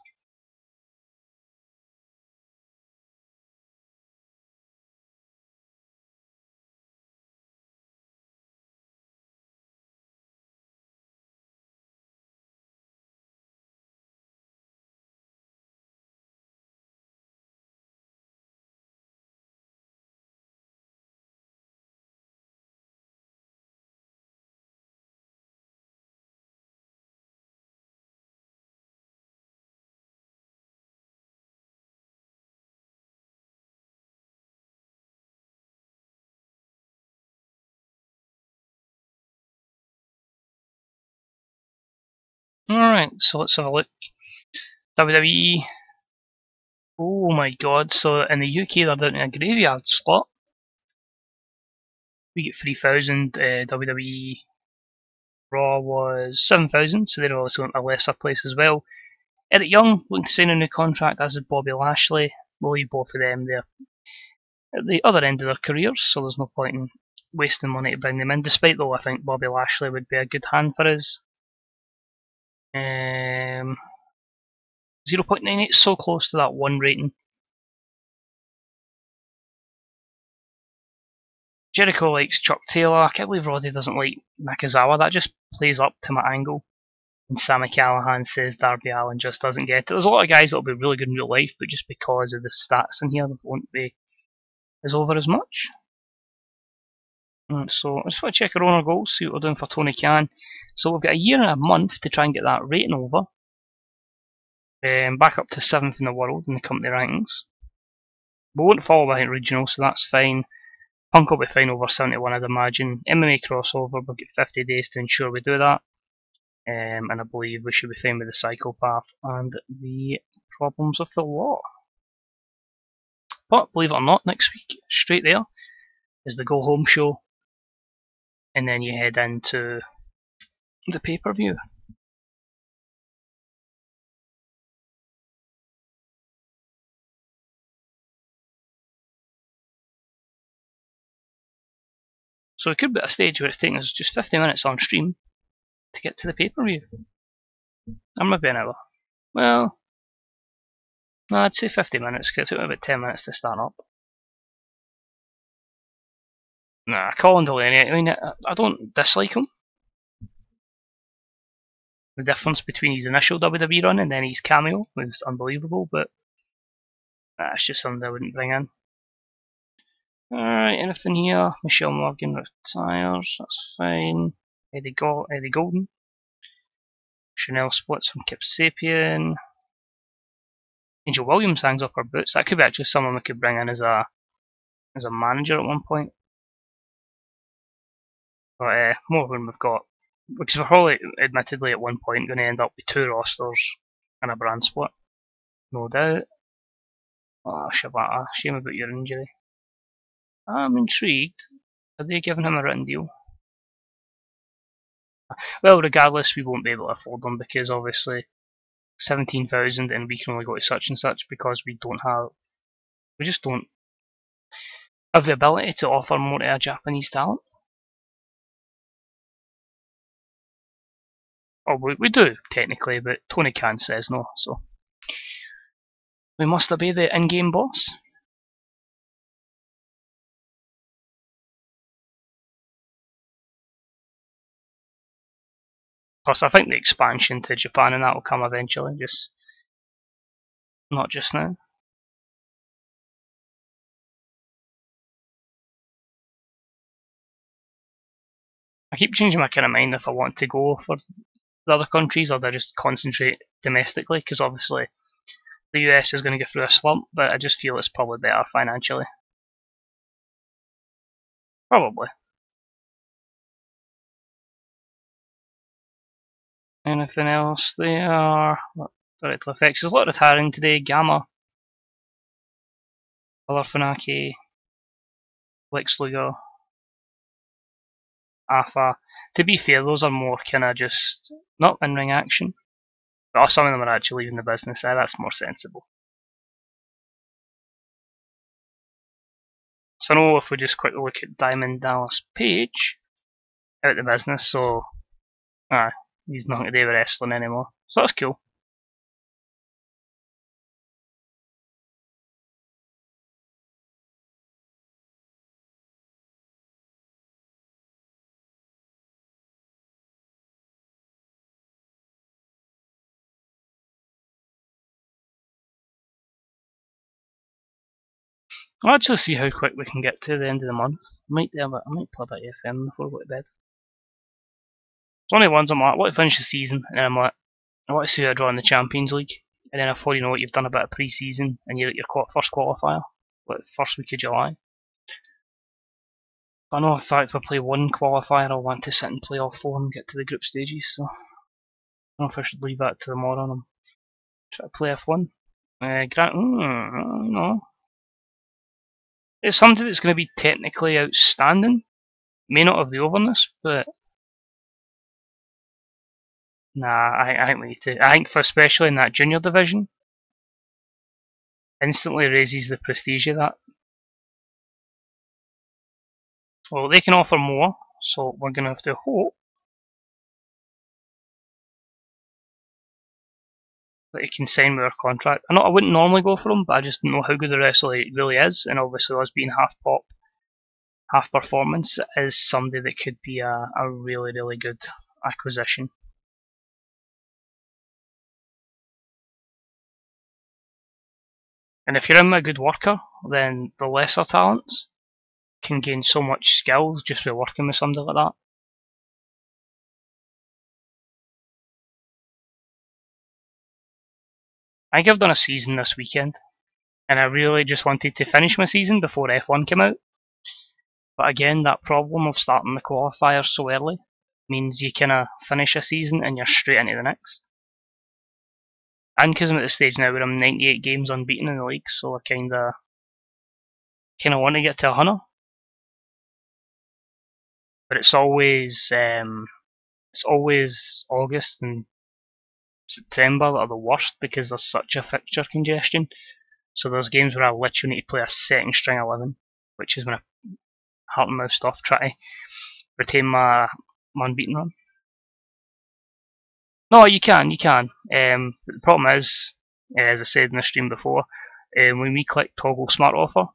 Alright, so let's have a look. WWE. Oh my god, so in the UK they're down in a graveyard slot. We get 3,000, WWE Raw was 7,000, so they're also a lesser place as well. Eric Young looking to sign a new contract, as is Bobby Lashley. We'll leave both of them there at the other end of their careers, so there's no point in wasting money to bring them in, despite though I think Bobby Lashley would be a good hand for us. 0.98, so close to that 1 rating. Jericho likes Chuck Taylor. I can't believe Roddy doesn't like Nakazawa. That just plays up to my angle. And Sami Callihan says Darby Allin just doesn't get it. There's a lot of guys that'll be really good in real life, but just because of the stats in here, they won't be as over as much. So I just want to check our owner goals, see what we're doing for Tony Khan. So we've got a year and a month to try and get that rating over. Back up to 7th in the world in the company rankings. We won't fall behind regional, so that's fine. Punk will be fine over 71, I'd imagine. MMA crossover, we'll get 50 days to ensure we do that. And I believe we should be fine with the psychopath and the problems of the law. But believe it or not, next week, straight there, is the go home show. And then you head into the pay-per-view. So it could be at a stage where it's taking us just 50 minutes on stream to get to the pay-per-view. Or maybe an hour. Well, no, I'd say 50 minutes, because it took about 10 minutes to start up. Nah, Colin Delaney, I mean, I don't dislike him. The difference between his initial WWE run and then his cameo was unbelievable, but that's just something I wouldn't bring in. Alright, anything here? Michelle Morgan retires, that's fine. Eddie Golden. Chanel splits from Kip Sapien. Angel Williams hangs up her boots. That could be actually someone we could bring in as a manager at one point. But more when we've got, because we're probably admittedly at one point going to end up with 2 rosters and a brand split. No doubt. Oh, Shibata, shame about your injury. I'm intrigued. Are they giving him a written deal? Well, regardless, we won't be able to afford them because obviously 17,000 and we can only go to such and such because we just don't have the ability to offer more to a Japanese talent. Oh, we do, technically, but Tony Khan says no, so we must obey the in-game boss. Plus, I think the expansion to Japan and that will come eventually, just not just now. I keep changing my kind of mind if I want to go for the other countries or do I just concentrate domestically, because obviously the US is going to go through a slump, but I just feel it's probably better financially. Probably. Anything else there? Directly affects. There's a lot of retiring today. Gamma, Color Funaki, Lex Luger, Alpha. To be fair, those are more kind of just not in-ring action. But some of them are actually leaving the business. That's more sensible. So I know if we just quickly look at Diamond Dallas Page, out the business, so he's not going to do with wrestling anymore. So that's cool. I'll actually see how quick we can get to the end of the month. I might play a bit of FM before I go to bed. It's only ones I'm like, I want to finish the season, and then I'm like, I want to see a draw in the Champions League. And then before you know it, you've done a bit of pre-season, and you're at your first qualifier, like first week of July. But I know in fact if I play one qualifier, I'll want to sit and play all 4 and get to the group stages, so I don't know if I should leave that to tomorrow and try to play F1. No. It's something that's going to be technically outstanding. May not have the overness, but nah, I think we need to. I think for especially in that junior division, instantly raises the prestige of that. Well, they can offer more, so we're going to have to hope that he can sign with our contract. I wouldn't normally go for him, but I just don't know how good the wrestler really is, and obviously us being half pop, half performance is somebody that could be a really, really good acquisition. And if you're in a good worker, then the lesser talents can gain so much skills just by working with somebody like that. I think I've done a season this weekend. and I really just wanted to finish my season before F1 came out. But again, that problem of starting the qualifiers so early means you kind of finish a season and you're straight into the next. And because I'm at the stage now where I'm 98 games unbeaten in the league, so I kind of want to get to 100. But it's always August and September that are the worst because there's such a fixture congestion. So there's games where I literally need to play a second string 11, which is when I heart and mouth stuff, try to retain my unbeaten run. No, you can. The problem is, as I said in the stream before, when we click toggle smart offer,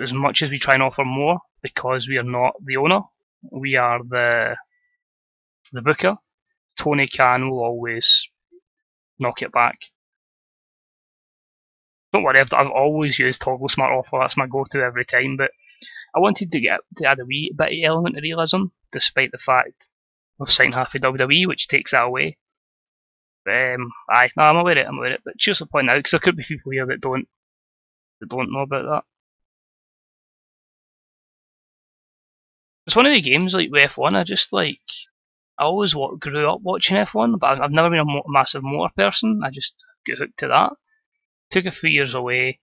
as much as we try and offer more, because we are not the owner, we are the booker, Tony Khan will always knock it back. Don't worry, I've always used toggle smart offer, that's my go-to every time, but I wanted to add a wee bit of element of realism, despite the fact we've signed half of WWE, which takes that away. I'm aware of it, but just to point out, because there could be people here that don't know about that. It's one of the games like with F1. I always grew up watching F1, but I've never been a massive motor person. I just got hooked to that. Took a few years away.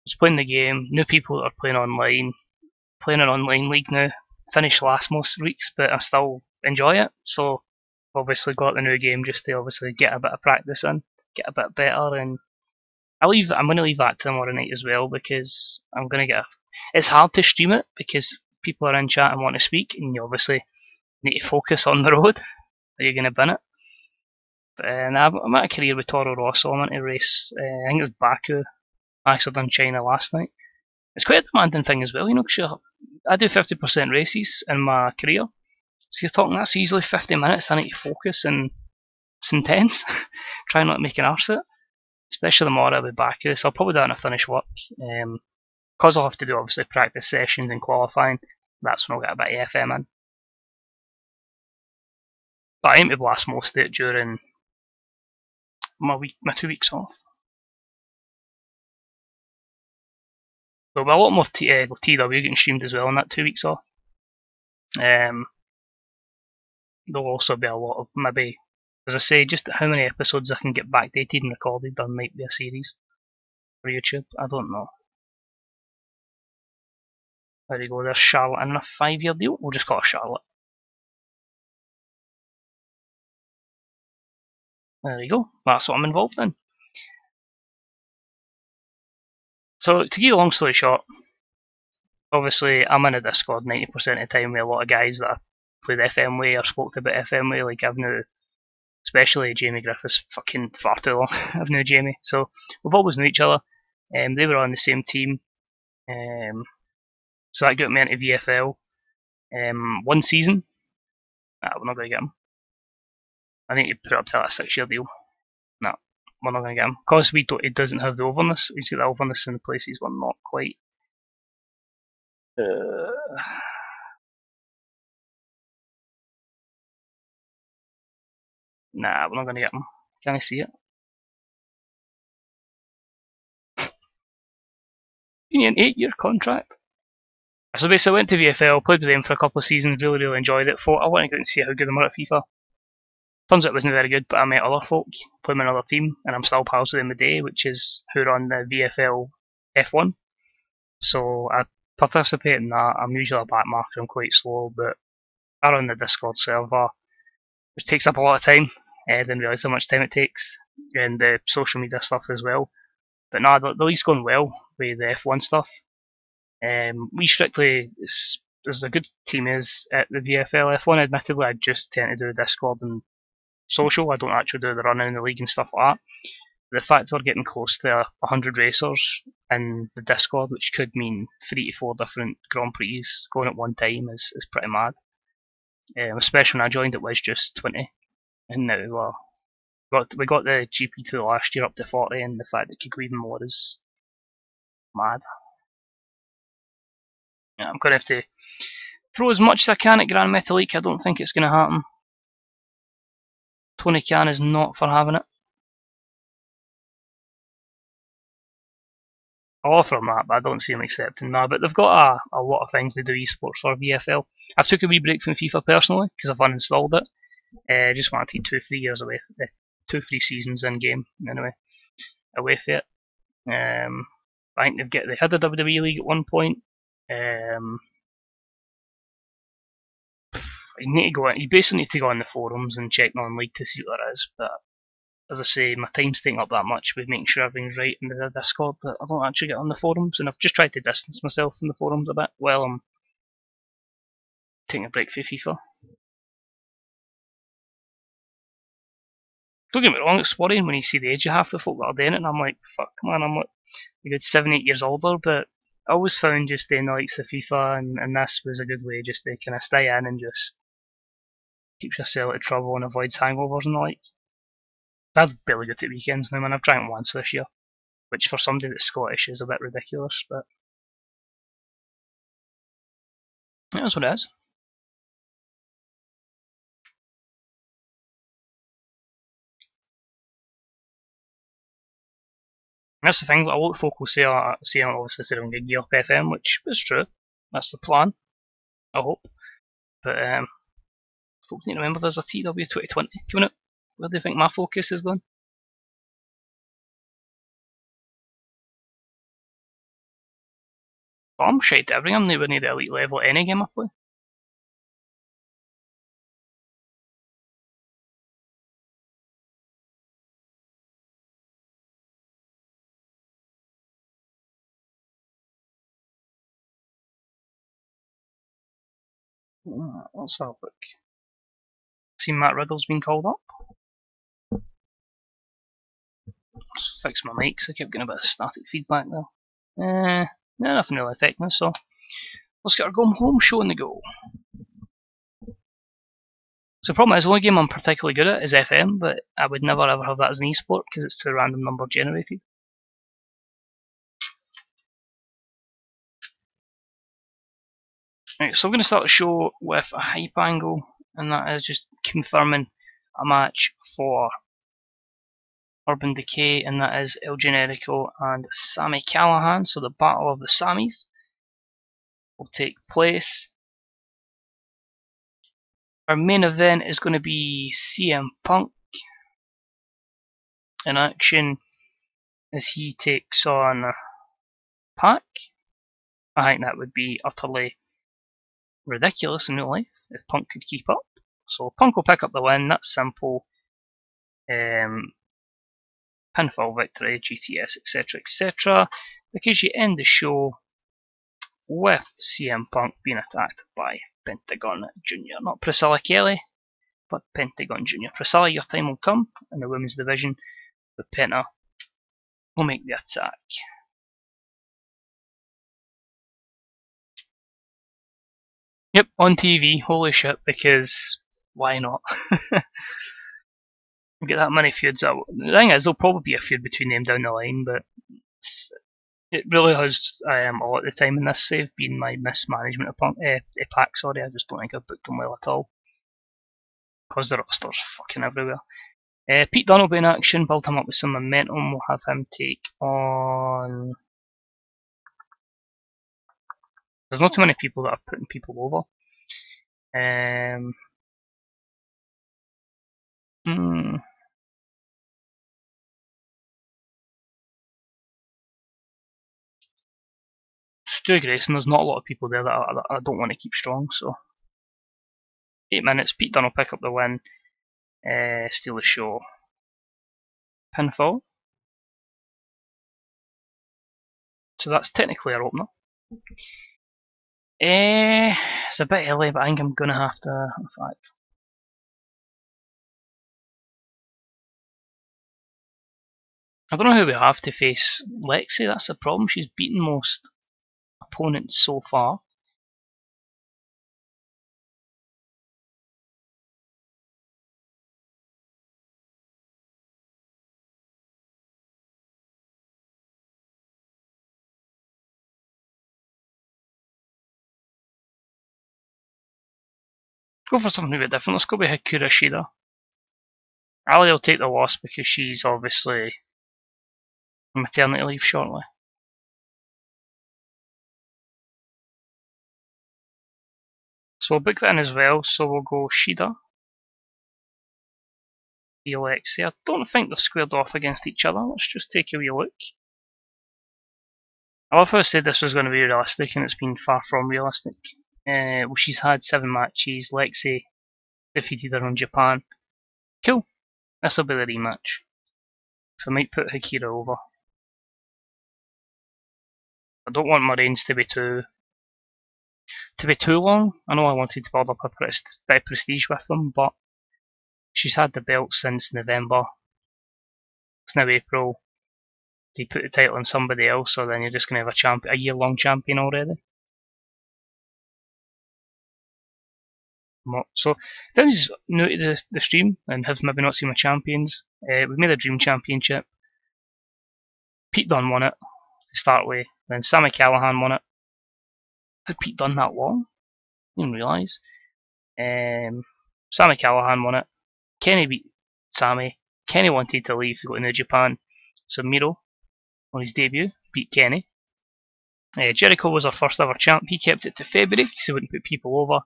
Was playing the game. Knew people that are playing online. Playing an online league now. Finished last most weeks, but I still enjoy it. So obviously got the new game just to obviously get a bit of practice in, get a bit better, and I'm going to leave that tomorrow night as well because I'm going to it's hard to stream it because people are in chat and want to speak, and you obviously need to focus on the road. Are you going to bin it? And I'm at a career with Toro Rosso. I'm into race. I think it was Baku. I actually done China last night. It's quite a demanding thing as well, because I do 50% races in my career. So you're talking that's easily 50 minutes. I need to focus, and it's intense. Try not to make an arse of it, especially tomorrow with Baku. So I'll probably do that when I finish work. Because I'll have to do obviously practice sessions and qualifying. That's when I'll get a bit of FM in. But I aim to blast most of it during my 2 weeks off. There'll be a lot more TW getting streamed as well in that 2 weeks off. There'll also be a lot of maybe, as I say, just how many episodes I can get backdated and recorded done might be a series for YouTube. I don't know. There you go, there's Charlotte in a 5-year deal. We'll just call her Charlotte. There you go, that's what I'm involved in. So, to give you a long story short, obviously I'm in a Discord 90% of the time with a lot of guys that I played FM with or spoke to about FM with. Like I've known, especially Jamie Griffiths, fucking far too long. I've known Jamie, so we've always known each other. They were on the same team, so that got me into VFL. 1 season. We're not going to get him. I need to put up to that 6-year deal. No, we're not going to get him because he doesn't have the overness. He's got the overness in the places we're not quite. Nah, we're not going to get him. Can I see it? You need an 8-year contract. So basically I went to VFL, played with them for a couple of seasons, really enjoyed it. Thought I want to go and see how good they were at FIFA. Turns out it wasn't very good, but I met other folk, played with another team, and I'm still pals with them today, which is who run the VFL F1. So I participate in that. I'm usually a back marker, I'm quite slow, but I run the Discord server, which takes up a lot of time. I didn't realise how much time it takes, and the social media stuff as well. But nah, the league's going well with the F1 stuff. We strictly, there's a good team is at the VFL F1. Admittedly, I just tend to do Discord and social. I don't actually do the running in the league and stuff like that. The fact we're getting close to 100 racers in the Discord, which could mean 3 to 4 different Grand Prix going at one time, is pretty mad. Especially when I joined, it was just 20, and now we got the GP2 last year up to 40, and the fact that it could go even more is mad. Yeah, I'm going to have to throw as much as I can at Grand Metalik. I don't think it's going to happen. Tony Khan is not for having it. I'll offer them that, but I don't see them accepting that. But they've got a lot of things to do esports for VFL. I've took a wee break from FIFA personally because I've uninstalled it. I just want to take 2 free years away, 2 free seasons in game anyway, away from it. I think they had a WWE league at one point. You basically need to go on the forums and check non-league to see what there is. But as I say, my time's taking up that much with making sure everything's right in the Discord that I don't actually get on the forums, and I've just tried to distance myself from the forums a bit while I'm taking a break from FIFA. Don't get me wrong, it's worrying when you see the age of half the folk that are doing it, and I'm like, fuck man, I'm like a good 7-8 years older, but I always found just doing the likes of FIFA and this was a good way just to kind of stay in and just keep yourself out of trouble and avoid hangovers and the like. That's barely good at weekends now, man. I've drank once this year, which for somebody that's Scottish is a bit ridiculous, but that's what it is. And that's the thing, a lot of folk will say obviously they're going to gear up FM, which is true. That's the plan, I hope. But folk need to remember there's a TW 2020 coming out. Where do you think my focus is going? I'm shite to everything. I'm nowhere near the elite level at any game I play. Let's have a look. See Matt Riddle's been called up. Let's fix my mics. I kept getting a bit of static feedback there. Nothing really affecting us, so let's get our Go Home show on the go. So the problem is, the only game I'm particularly good at is FM, but I would never ever have that as an esport because it's too random number generated. Right, so I'm going to start the show with a hype angle, and that is just confirming a match for Urban Decay, and that is El Generico and Sami Callihan. So the Battle of the Samis will take place. Our main event is going to be CM Punk in action as he takes on Pac. I think that would be utterly ridiculous in real life if Punk could keep up. So Punk will pick up the win, that's simple. Pinfall victory, GTS, etc, etc. Because you end the show with CM Punk being attacked by Pentagon Jr. Not Priscilla Kelly, but Pentagon Jr. Priscilla, your time will come in the women's division, but Penta will make the attack. Yep, on TV, holy shit, because why not? Get that many feuds out. The thing is, there'll probably be a feud between them down the line, but it really has a lot of the time in this save been my mismanagement of Pac. Sorry, I just don't think I've booked them well at all. Because the roster's fucking everywhere. Pete Dunne will be in action, build him up with some momentum. We'll have him take on. There's not too many people that are putting people over. Stu Grayson, there's not a lot of people there that I don't want to keep strong, so 8 minutes, Pete Dunne will pick up the win, steal the show. Pinfall. So that's technically our opener. It's a bit early, but I think I'm going to have to, in fact. I don't know who we have to face Lexi, that's the problem. She's beaten most opponents so far. Go for something a bit different. Let's go with Hikura Shida. Ali will take the loss because she's obviously on maternity leave shortly. So we'll book that in as well. So we'll go Shida, Alexia. I don't think they've squared off against each other. Let's just take a wee look. I love how I said this was going to be realistic, and it's been far from realistic. Well, she's had 7 matches. Lexi defeated her in Japan. Cool. This will be the rematch. So I might put Hakira over. I don't want my reigns to be too long. I know I wanted to build up a bit of prestige with them, but she's had the belt since November. It's now April. Do you put the title on somebody else, or then you're just going to have a year-long champion already? So, if anyone's new to the stream and have maybe not seen my champions, we've made a Dream Championship. Pete Dunne won it to start with, then Sami Callihan won it. Had Pete Dunne that long? I didn't realise. Sami Callihan won it. Kenny beat Sami. Kenny wanted to leave to go to New Japan, so Miro, on his debut, beat Kenny. Jericho was our first ever champ. He kept it to February because he wouldn't put people over,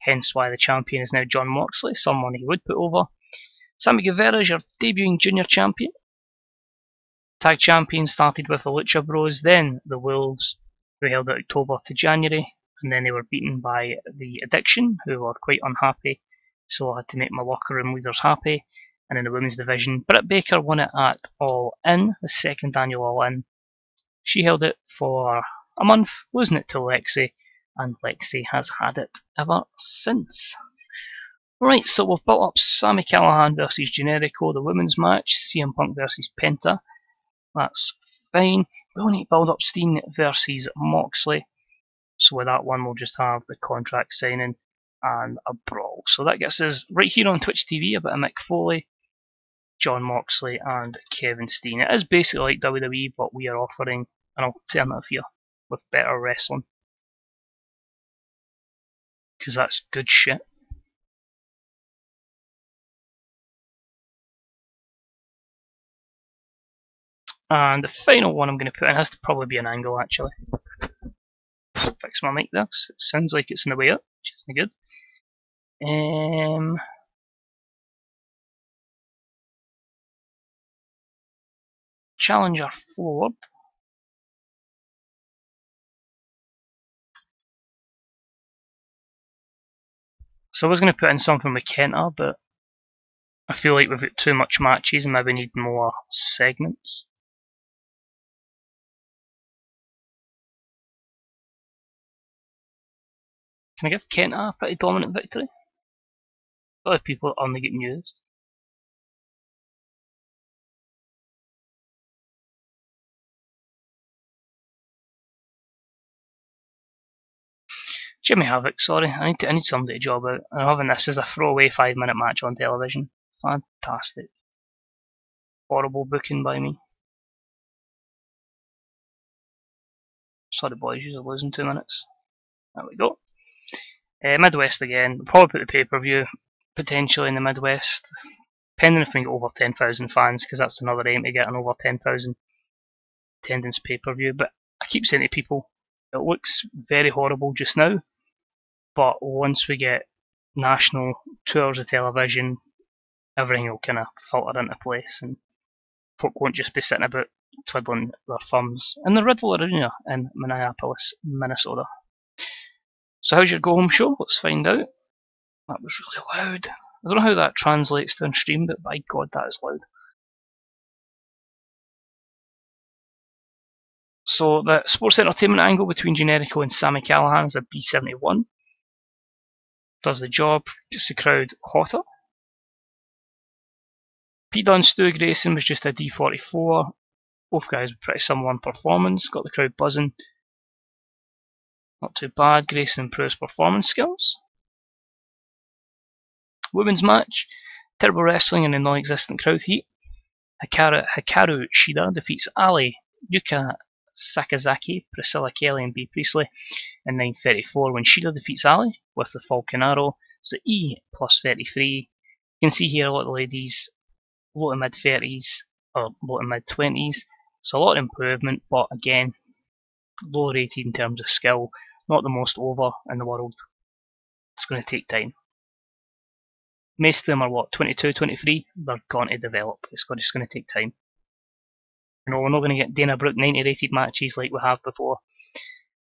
hence why the champion is now Jon Moxley, someone he would put over. Sammy Guevara is your debuting junior champion. Tag champion started with the Lucha Bros, then the Wolves, who held it October to January, and then they were beaten by the Addiction, who were quite unhappy, so I had to make my locker room leaders happy. And in the women's division, Britt Baker won it at All In, the second annual All In. She held it for a month, losing it to Lexi, and Lexi has had it ever since. Right, so we've built up Sami Callihan versus Generico, the women's match, CM Punk versus Penta. That's fine. We'll need to build up Steen versus Moxley. So with that one, we'll just have the contract signing and a brawl. So that gets us right here on Twitch TV, a bit of Mick Foley, Jon Moxley and Kevin Steen. It is basically like WWE, but we are offering an alternative here with better wrestling. Because that's good shit. And the final one I'm going to put in has to probably be an angle, actually. Fix my mic there, it sounds like it's in the way up, which isn't good. Challenger forward. So I was going to put in something with Kenta, but I feel like we've got too much matches and maybe need more segments. Can I give Kenta a pretty dominant victory? A lot of people only getting used. Jimmy Havoc, sorry, I need somebody to job out. I'm having this as a throwaway 5-minute match on television. Fantastic. Horrible booking by me. Sorry boys, you're losing 2 minutes. There we go. Midwest again. We'll probably put the pay-per-view potentially in the Midwest. Depending if we get over 10,000 fans, because that's another aim to get an over 10,000 attendance pay-per-view. But I keep saying to people, it looks very horrible just now, but once we get national 2 hours of television, everything will kind of filter into place, and folk won't just be sitting about twiddling their thumbs in the Riddle Arena in Minneapolis, Minnesota. So how's your go-home show? Let's find out. That was really loud. I don't know how that translates to on stream, but by God, that is loud. So the sports entertainment angle between Generico and Sami Callihan is a B71. Does the job, gets the crowd hotter. Pete Dunne, Stu Grayson was just a D44. Both guys were pretty similar in performance, got the crowd buzzing. Not too bad, Grayson improves performance skills. Women's match, terrible wrestling and a non-existent crowd heat. Hikaru Shida defeats Ali, Yuka Sakazaki, Priscilla Kelly and Bea Priestley in 9:34 when Shida defeats Ali with the Falcon Arrow. So E plus 33. You can see here a lot of ladies low to mid 30s or low to mid 20s. So a lot of improvement, but again, low rated in terms of skill, not the most over in the world. It's going to take time. Most of them are what, 22, 23? They're going to develop. It's just going to take time. You know, we're not going to get Dana Brooke 90 rated matches like we have before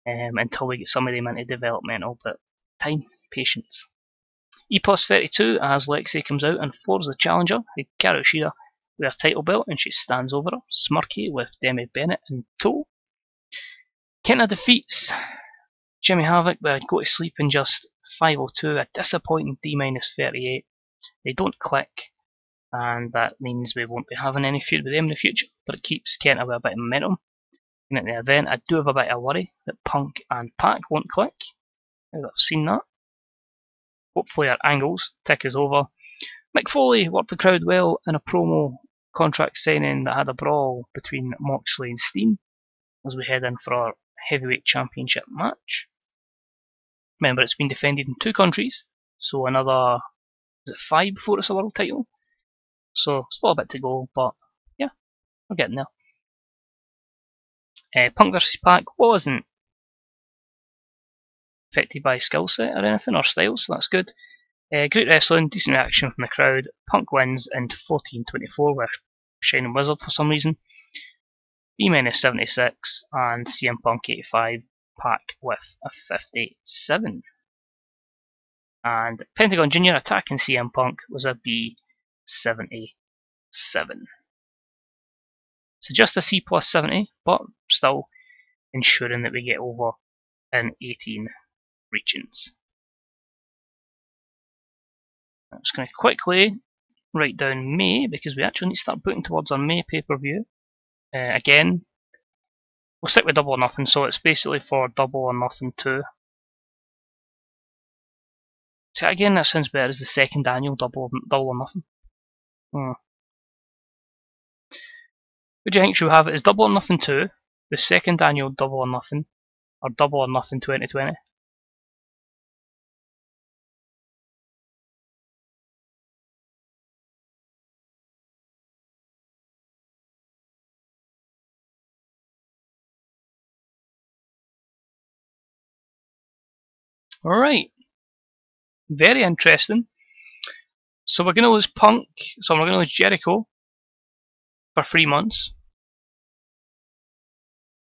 until we get some of them into developmental, but time, patience. EPOS 32 as Lexi comes out and floors the challenger, Hikaru Shida, with her title belt, and she stands over her, smirky with Demi Bennett in tow. Kenta defeats Jimmy Havoc with a go to sleep in just 5:02, a disappointing D-38. They don't click, and that means we won't be having any feud with them in the future, but it keeps Kenta with a bit of momentum. And at the event, I do have a bit of worry that Punk and Pac won't click. I've seen that. Hopefully our angles tick us over. Mick Foley worked the crowd well in a promo contract signing that had a brawl between Moxley and Steen as we head in for our heavyweight championship match. Remember, it's been defended in 2 countries, so another, is it 5 before it's a world title? So still a bit to go, but yeah, we're getting there. Punk vs Pac wasn't affected by skill set or anything, or style, so that's good. Great wrestling, decent reaction from the crowd. Punk wins into 14:24 with Shining Wizard for some reason. B-Men 76 and CM Punk 85, Pac with a 57. And Pentagon Jr. attacking CM Punk was a B77. So just a C plus 70, but still ensuring that we get over in 18 regions. I'm just going to quickly write down May because we actually need to start booking towards our May pay-per-view. Again, we'll stick with Double or Nothing, so it's basically for Double or Nothing 2. So again, that sounds better as the second annual Double or Nothing. What do you think? Should we have it as Double or Nothing 2, the second annual Double or Nothing, or Double or Nothing 2020? Alright. Very interesting. So we're going to lose Punk, so we're going to lose Jericho for 3 months.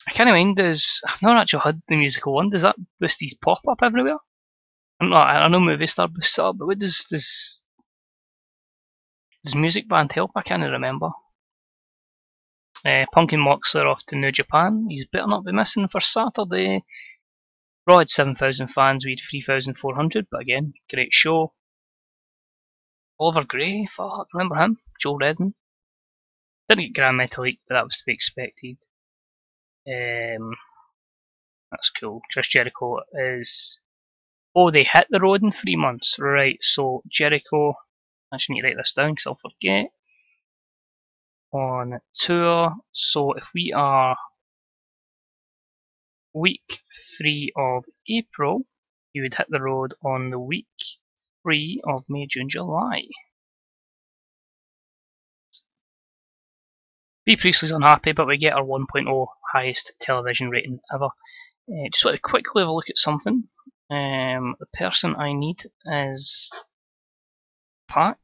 I kind of mind I've not actually had the musical one, does that boosties pop up everywhere? I know Movie Star boosts it up, but what does Music Band help? I can't remember. Punk and Moxley are off to New Japan. He's better not be missing for Saturday. Raw had 7,000 fans, we had 3,400, but again, great show. Oliver Gray, fuck, remember him? Joe Redden. Didn't get Grand Metal League, but that was to be expected. That's cool. Chris Jericho is... Oh, they hit the road in 3 months. Right, so Jericho... I should need to write this down because I'll forget. On tour, so if we are week 3 of April, you would hit the road on the week 3 of May, June, July. B. Priestley's unhappy, but we get our 1.0 highest television rating ever. Just want to quickly have a look at something. The person I need is Pac.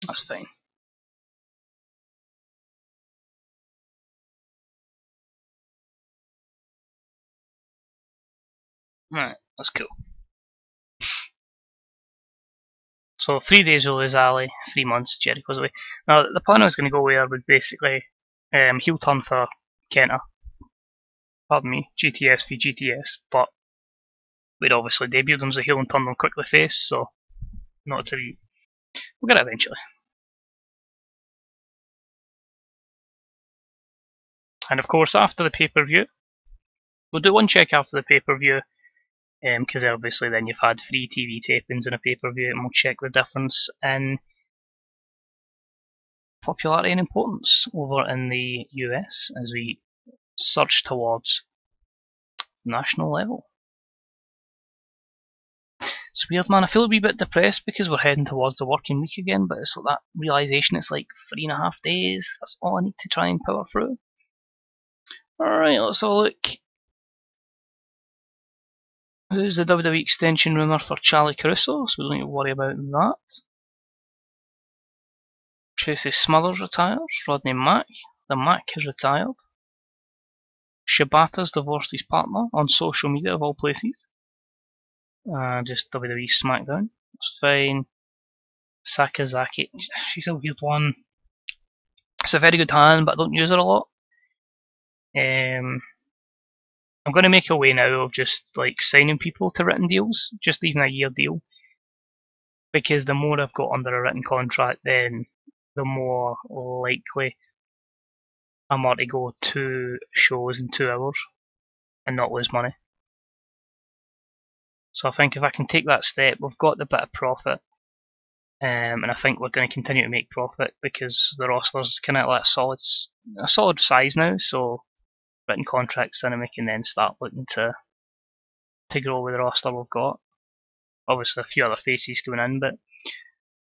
That's fine. Right, that's cool. So 3 days we'll lose Ali, 3 months Jericho's away. Now the plan I was going to go where would basically heel turn for Kenta. Pardon me, GTS v GTS, but we'd obviously debuted him as a heel and turned him quickly face, so not a 3. We'll get it eventually. And of course after the pay-per-view, we'll do one check after the pay-per-view, because obviously then you've had 3 TV tapings and a pay-per-view, and we'll check the difference in popularity and importance over in the US as we surge towards national level. It's weird, man. I feel a wee bit depressed because we're heading towards the working week again, but it's like that realisation it's like 3.5 days. That's all I need to try and power through. Alright, let's have a look. Who's the WWE extension rumour for Charlie Caruso? So we don't need to worry about that. Tracy Smothers retires. Rodney Mack. The Mack has retired. Shibata's divorced his partner on social media of all places. Just WWE SmackDown. That's fine. Sakazaki. She's a weird one. It's a very good hand, but I don't use her a lot. I'm going to make a way now of just like signing people to written deals, just even a year deal. Because the more I've got under a written contract, then the more likely I'm to go 2 shows in 2 hours and not lose money. So I think if I can take that step, we've got the bit of profit. And I think we're going to continue to make profit because the roster's kind of like a solid size now. So written contracts, and we can then start looking to grow with the roster we've got. Obviously, a few other faces coming in, but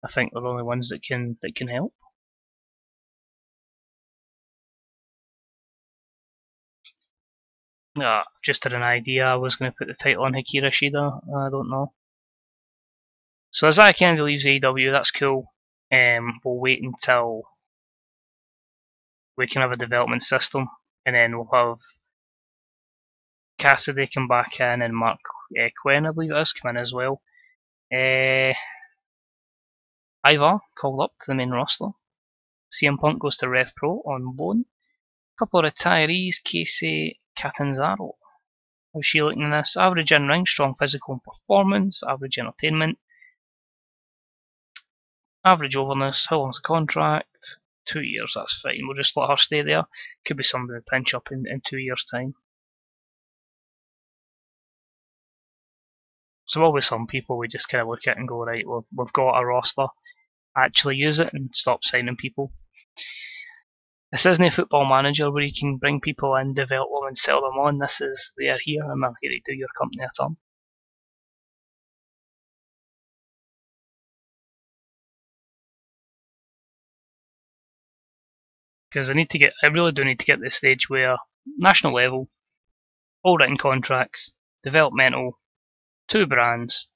I think they're the only ones that can help. I've just had an idea. I was going to put the title on Hikaru Shida. I don't know. So as Isaiah Kennedy leaves AEW, that's cool. We'll wait until we can have a development system, and then we'll have Cassidy come back in and Mark Quinn, I believe it is, come in as well. Ivar called up to the main roster. CM Punk goes to Rev Pro on loan. A couple of retirees, Casey Catanzaro. How's she looking in this? Average in ring, strong physical performance, average entertainment. Average overness, how long's the contract? 2 years, that's fine. We'll just let her stay there. Could be something to pinch up in 2 years' time. So always some people we just kind of look at and go, right, we've got a roster, actually use it and stop signing people. This isn't a Football Manager where you can bring people in, develop them and sell them on. This is, they are here and I'm here to do your company a turn. Because I really do need to get to the stage where national level, all written contracts, developmental, 2 brands,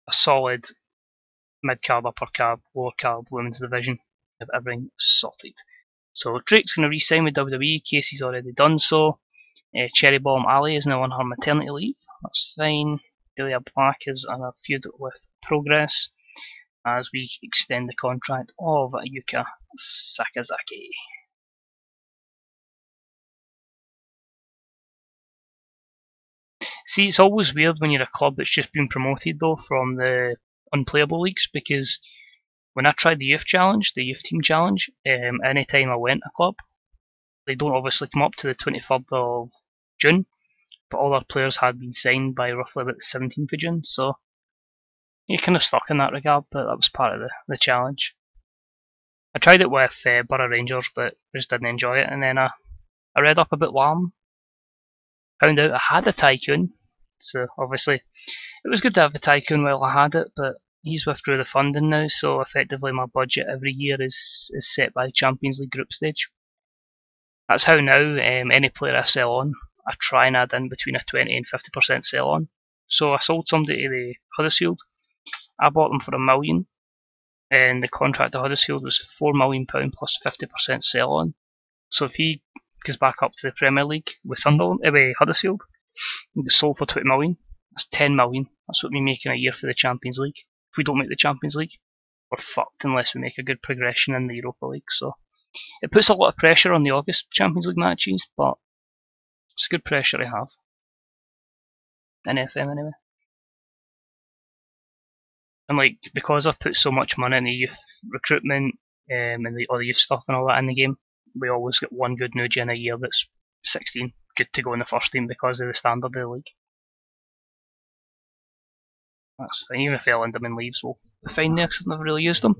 a solid mid-card, upper-card, lower-card women's division, have everything sorted. So Drake's going to re-sign with WWE, Casey's already done so. Cherry Bomb Ali is now on her maternity leave, that's fine. Delia Black is on a feud with Progress as we extend the contract of Yuka Sakazaki. See, it's always weird when you're a club that's just been promoted though from the unplayable leagues, because when I tried the youth challenge, the youth team challenge, anytime I went a club, they don't obviously come up to the 23rd of June, but all our players had been signed by roughly about the 17th of June, so you're kind of stuck in that regard, but that was part of the challenge. I tried it with Borough Rangers, but just didn't enjoy it, and then I read up about LARM, found out I had a Tycoon, so obviously it was good to have the Tycoon while I had it, but he's withdrew the funding now, so effectively my budget every year is set by Champions League group stage. That's how now any player I sell on, I try and add in between a 20 and 50% sell on. So I sold somebody to the Huddersfield. I bought them for $1 million, and the contract to Huddersfield was £4 million plus 50% sell on. So if he goes back up to the Premier League with Huddersfield, he gets sold for 20 million. That's 10 million. That's what we make in a year for the Champions League. If we don't make the Champions League, we're fucked unless we make a good progression in the Europa League. So it puts a lot of pressure on the August Champions League matches, but it's good pressure to have. In FM anyway. And like, because I've put so much money in the youth recruitment and all the youth stuff and all that in the game, we always get one good new gen a year that's 16, good to go in the first team because of the standard of the league. That's fine. Even if Ellenderman leaves, we'll be fine there because I've never really used them.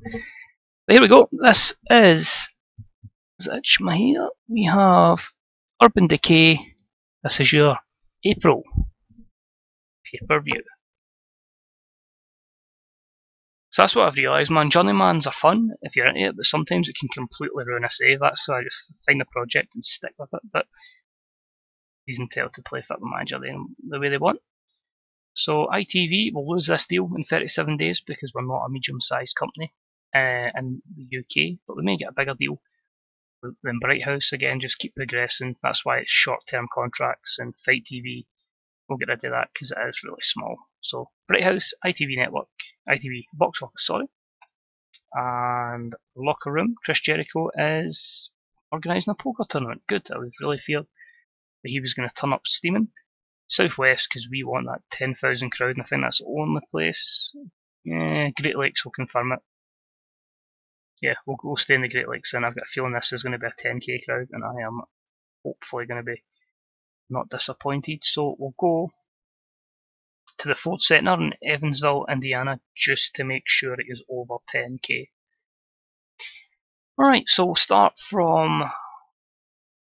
But here we go. This is Zitch Mahia. We have Urban Decay, this is your April pay-per-view. So that's what I've realised, man. Journeymans are fun if you're into it, but sometimes it can completely ruin a save. That's why I just find a project and stick with it. But he's entitled to play Football Manager the way they want. So ITV will lose this deal in 37 days because we're not a medium-sized company in the UK, but we may get a bigger deal than Bright House. Again, just keep progressing. That's why it's short-term contracts, and Fight TV we'll get rid of that because it is really small. So Bright House, ITV Network, ITV Box Office, sorry. And Locker Room, Chris Jericho is organising a poker tournament. Good, I was really feared that he was going to turn up steaming. Southwest, because we want that 10,000 crowd, and I think that's the only place. Yeah, Great Lakes will confirm it. Yeah, we'll stay in the Great Lakes, and I've got a feeling this is going to be a 10k crowd, and I am hopefully going to be not disappointed. So we'll go to the Ford Center in Evansville, Indiana, just to make sure it is over 10k. Alright, so we'll start from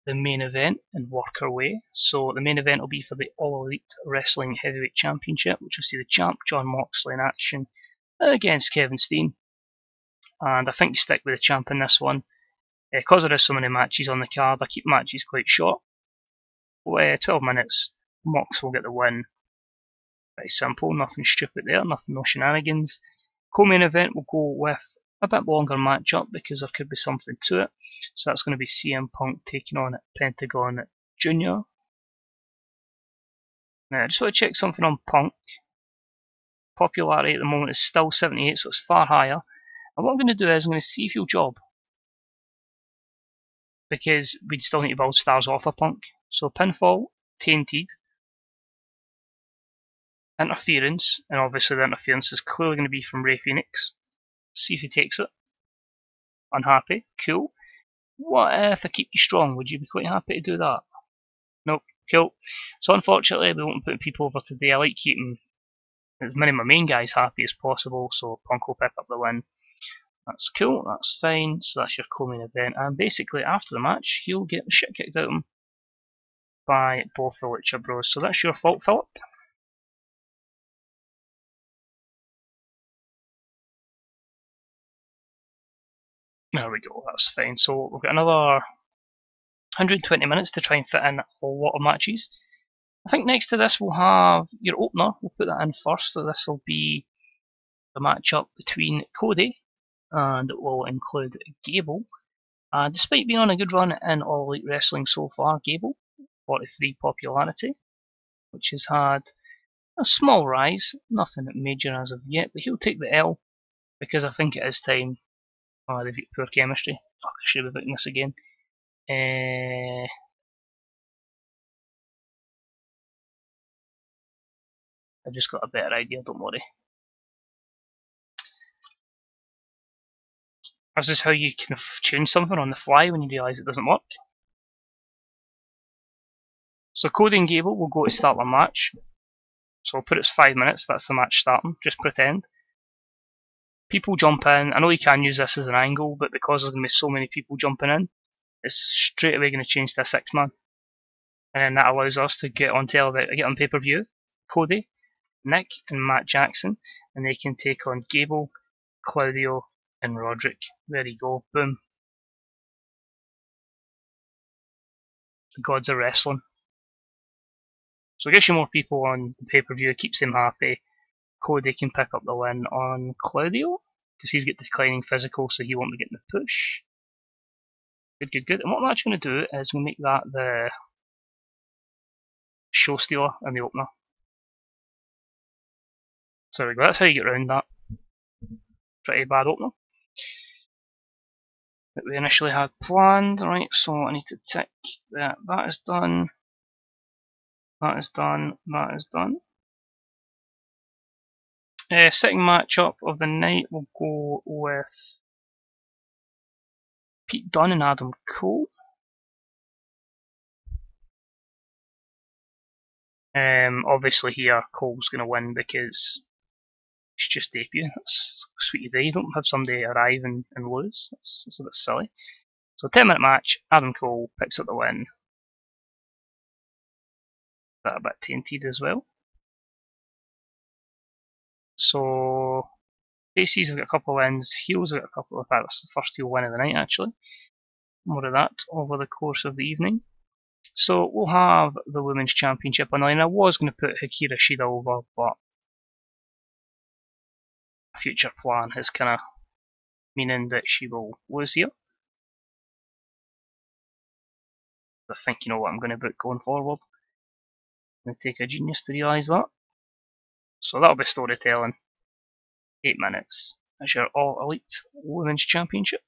the main event and work our way. So the main event will be for the All Elite Wrestling Heavyweight Championship, which will see the champ Jon Moxley in action against Kevin Steen. And I think you stick with the champ in this one. Because there is so many matches on the card, I keep matches quite short. 12 minutes, Mox will get the win. Very simple, nothing stupid there, no shenanigans. Co-main event will go with a bit longer matchup because there could be something to it. So that's going to be CM Punk taking on Pentagon Jr. Now I just want to check something on Punk. Popularity at the moment is still 78, so it's far higher. And what I'm going to do is I'm going to see if he'll job. Because we'd still need to build stars off of Punk. So pinfall, tainted, interference, and obviously the interference is clearly going to be from Rey Fenix. See if he takes it. Unhappy, cool. What if I keep you strong? Would you be quite happy to do that? Nope, cool. So unfortunately we won't put people over today. I like keeping as many of my main guys happy as possible, so Punk will pick up the win. That's cool, that's fine. So that's your co-main event. And basically after the match, he'll get the shit kicked out of him by both the Lucha Bros. So that's your fault, Philip. There we go, that's fine. So we've got another 120 minutes to try and fit in a lot of matches. I think next to this we'll have your opener. We'll put that in first. So this will be the matchup between Cody, and it will include Gable. Despite being on a good run in All Elite Wrestling so far, Gable, 43 popularity, which has had a small rise, nothing major as of yet, but he'll take the L because I think it is time. Oh, they've got poor chemistry. Fuck, I should be booking this again. I've just got a better idea, don't worry. This is how you can tune something on the fly when you realise it doesn't work. So Cody and Gable will go to start the match. So I'll put it as 5 minutes, that's the match starting, just pretend. People jump in. I know you can use this as an angle, but because there's going to be so many people jumping in, it's straight away going to change to a 6-man. And that allows us to get on pay-per-view, Cody, Nick and Matt Jackson, and they can take on Gable, Claudio and Roderick. There you go, boom. The gods of wrestling. So it gets you more people on the pay-per-view, keeps him happy. Cody can pick up the win on Claudio, because he's got declining physical, so he won't be getting the push. Good. And what I'm actually going to do is we'll make that the show stealer in the opener. So there we go, that's how you get around that pretty bad opener that we initially had planned. Right, so I need to tick that. That is done. That is done. That is done. Second matchup of the night will go with Pete Dunne and Adam Cole. Obviously here Cole's going to win because it's just debut. That's sweet as day. You don't have somebody arrive and lose. That's a bit silly. So 10-minute match, Adam Cole picks up the win. that a bit tainted as well. So faces have got a couple of wins, heels have got a couple. In fact, that's the first heel win of the night actually. More of that over the course of the evening. So we'll have the Women's Championship on the line. I was going to put Hikaru Shida over, but a future plan is kind of meaning that she will lose here. I think you know what I'm going to book going forward. It'll take a genius to realise that. So that'll be storytelling. 8 minutes as your All Elite Women's Championship.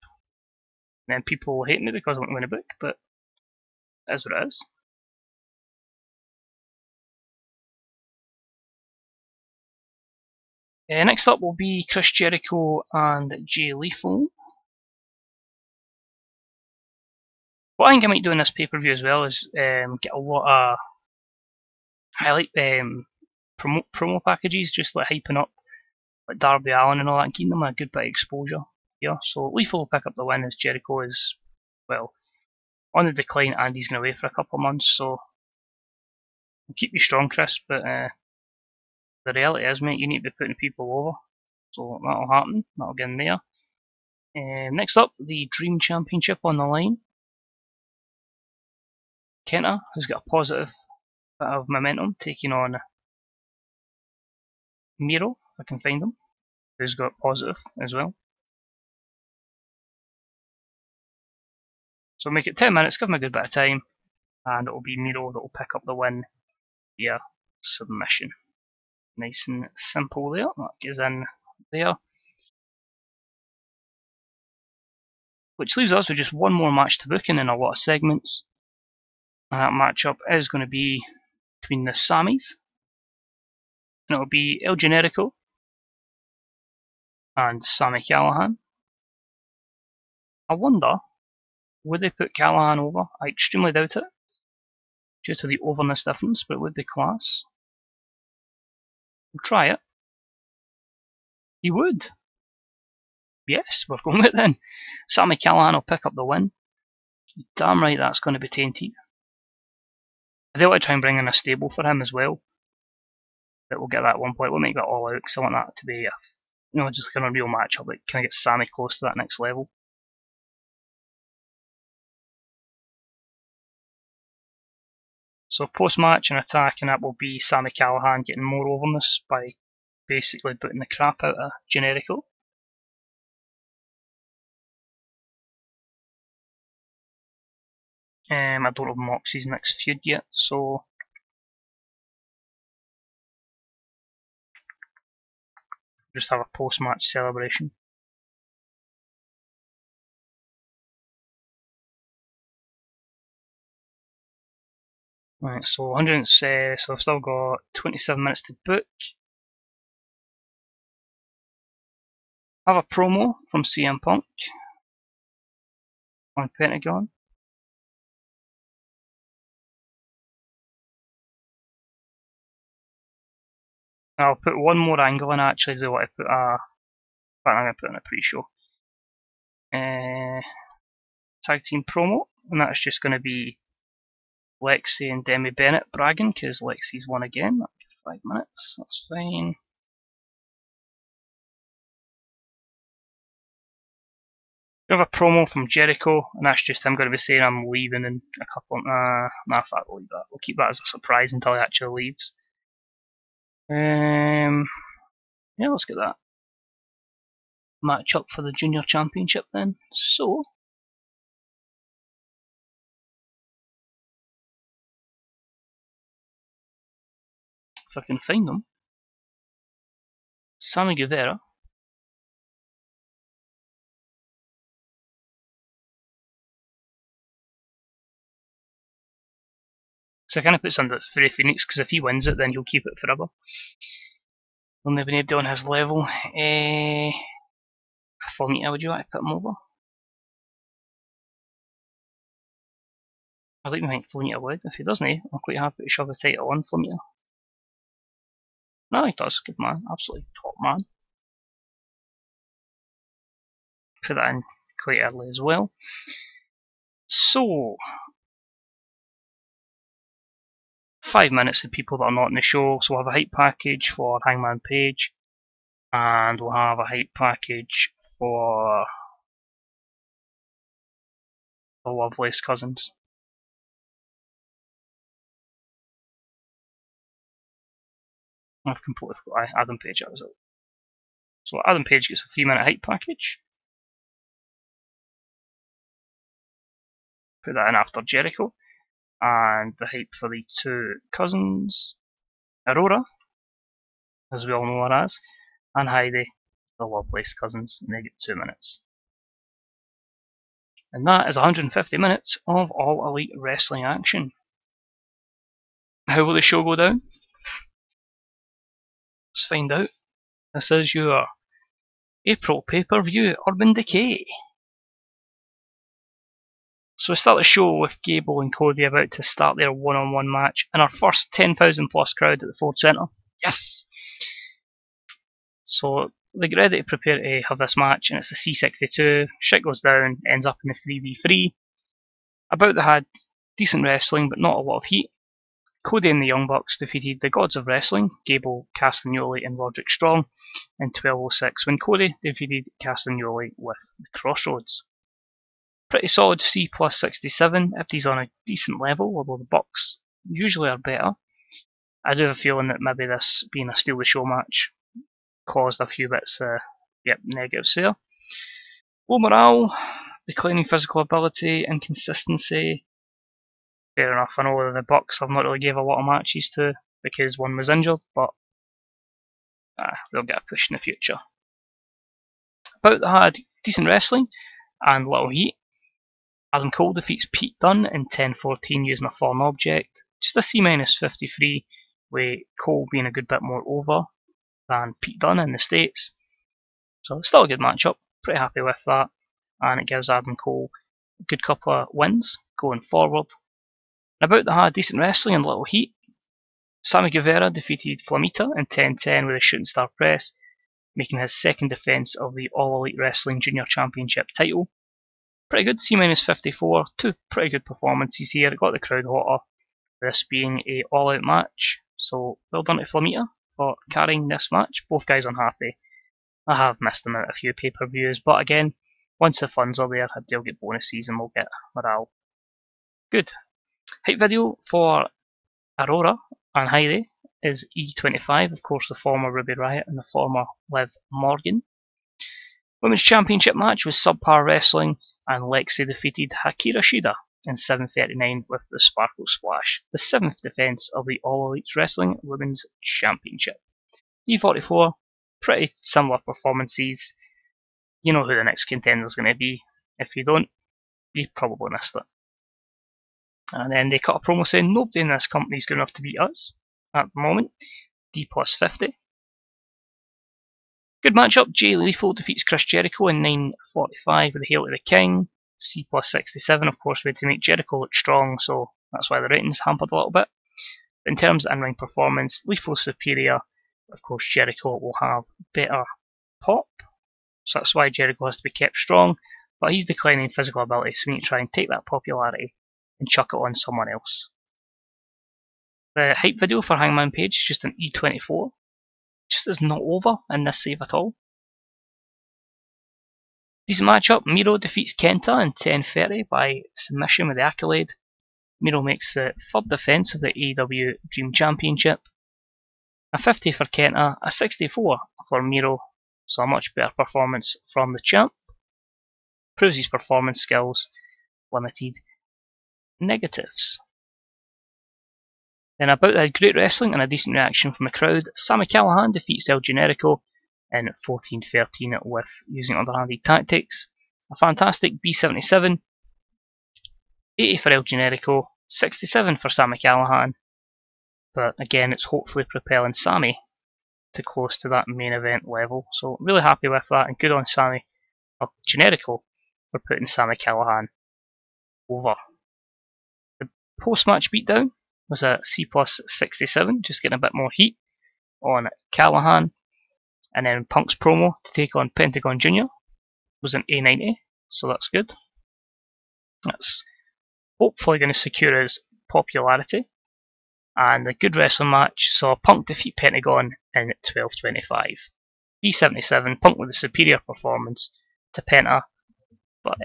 And then people will hate me because I'm going to book, but it is what it is. Next up will be Chris Jericho and Jay Lethal. What I think I might do in this pay-per-view as well is get a lot of highlight promo packages, just like hyping up like Darby Allin and all that, and giving them a good bit of exposure. Yeah, so Lethal will pick up the win as Jericho is, well, on the decline and he's going away for a couple of months, so keep you strong, Chris, but the reality is, mate, you need to be putting people over, so that'll happen, that'll get in there. Next up, the Dream Championship on the line. Kenta has got a positive bit of momentum, taking on Miro, if I can find him, who's got positive as well. So make it 10 minutes, give him a good bit of time, and it'll be Miro that will pick up the win via submission. Nice and simple there, that goes in there. Which leaves us with just one more match to book in a lot of segments. And that matchup is going to be between the Samis. And it'll be El Generico and Sami Callihan. I wonder, would they put Callihan over? I extremely doubt it, due to the overness difference, but would they class? We'll try it. He would. Yes, we're going with it then. Sami Callihan will pick up the win. Damn right that's going to be tainted. I do want to try and bring in a stable for him as well. But we'll get that at one point. We'll make that all out because I want that to be a, just kind of a real matchup that kind of gets Sami close to that next level. So post-match and attack, and that will be Sami Callihan getting more overness by basically putting the crap out of Generico. I don't have Moxie's next feud yet, so just have a post-match celebration. Right, so 100. So I've still got 27 minutes to book. Have a promo from CM Punk on Pentagon. I'll put one more angle in actually, do what I put I'm going to put in a pre-show. Tag team promo, and that's just going to be Lexi and Demi Bennett bragging because Lexi's won again. That'll be 5 minutes, that's fine. We have a promo from Jericho, and that's just him going to be saying I'm leaving in a couple. Nah, fuck, we'll leave that. We'll keep that as a surprise until he actually leaves. Yeah, let's get that match up for the Junior Championship then. So, if I can find them, Sammy Guevara. So I kind of puts under Free Phoenix because if he wins it, then he'll keep it forever. We'll never need to on his level. Flamita, would you like to put him over? I think we think Flamita would. If he doesn't, I'm quite happy to shove a title on Flamita. No, he does. Good man. Absolutely top man. Put that in quite early as well. So, 5 minutes of people that are not in the show. So we'll have a hype package for Hangman Page, and we'll have a hype package for the Lovelace Cousins. I've completely forgot Adam Page as well. So Adam Page gets a 3-minute hype package. Put that in after Jericho. And the hype for the two cousins, Aurora, as we all know her as, and Heidi, the Lovelace cousins, and they get 2 minutes. And that is 150 minutes of All Elite Wrestling action. How will the show go down? Let's find out. This is your April pay-per-view, Urban Decay. So we start the show with Gable and Cody about to start their one-on-one match in our first 10,000 plus crowd at the Ford Centre. Yes! So they get ready to prepare to have this match, and it's the C62. Shit goes down, ends up in the 3v3. About they had decent wrestling, but not a lot of heat. Cody and the Young Bucks defeated the Gods of Wrestling, Gable, Castagnoli and Roderick Strong, in 12:06 when Cody defeated Castagnoli with the Crossroads. Pretty solid C plus 67 if he's on a decent level, although the Bucks usually are better. I do have a feeling that maybe this being a steal the show match caused a few bits negatives there. Low morale, declining physical ability, inconsistency. Fair enough, I know the Bucks have not really gave a lot of matches to because one was injured, but they'll get a push in the future. About they had decent wrestling and little heat. Adam Cole defeats Pete Dunne in 10:14 using a foreign object. Just a C-53, with Cole being a good bit more over than Pete Dunne in the States. So it's still a good matchup, pretty happy with that, and it gives Adam Cole a good couple of wins going forward. And about they had decent wrestling and little heat. Sammy Guevara defeated Flamita in 10:10 with a shooting star press, making his second defence of the All Elite Wrestling Junior Championship title. Pretty good, C-54, two pretty good performances here. It got the crowd hotter, this being a all-out match. So well done to Flamita for carrying this match. Both guys unhappy. I have missed them out a few pay-per-views, but again, once the funds are there, they'll get bonuses and we'll get morale. Good. Hype video for Aurora and Heidi is E25, of course the former Ruby Riott and the former Liv Morgan. Women's Championship match was subpar wrestling, and Lexi defeated Hakira Shida in 7:39 with the Sparkle Splash, the 7th defence of the All Elite Wrestling Women's Championship. D44, pretty similar performances. You know who the next contender is going to be. If you don't, you probably missed it. And then they cut a promo saying nobody in this company is good enough to beat us at the moment. D plus 50. Good matchup. Jay Lethal defeats Chris Jericho in 9:45 with a Hail to the King. C plus 67, of course, we had to make Jericho look strong, so that's why the ratings hampered a little bit. But in terms of in-ring performance, Lethal superior. Of course, Jericho will have better pop, so that's why Jericho has to be kept strong. But he's declining physical ability, so we need to try and take that popularity and chuck it on someone else. The hype video for Hangman Page is just an E24. Just is not over in this save at all. Decent matchup. Miro defeats Kenta in 10:30 by submission with the Accolade. Miro makes the third defence of the AEW Dream Championship. A 50 for Kenta, a 64 for Miro, so a much better performance from the champ. Proves his performance skills, limited negatives. Then about that great wrestling and a decent reaction from the crowd, Sami Callihan defeats El Generico in 14:13 with using underhanded tactics. A fantastic B77, 80 for El Generico, 67 for Sami Callihan. But again, it's hopefully propelling Sami to close to that main event level. So really happy with that, and good on Sami Generico for putting Sami Callihan over. The post-match beatdown was a C plus 67, just getting a bit more heat on Callihan. And then Punk's promo to take on Pentagon Jr. was an A90, so that's good. That's hopefully going to secure his popularity. And a good wrestling match saw Punk defeat Pentagon in 12:25. B77, Punk with a superior performance to Penta, but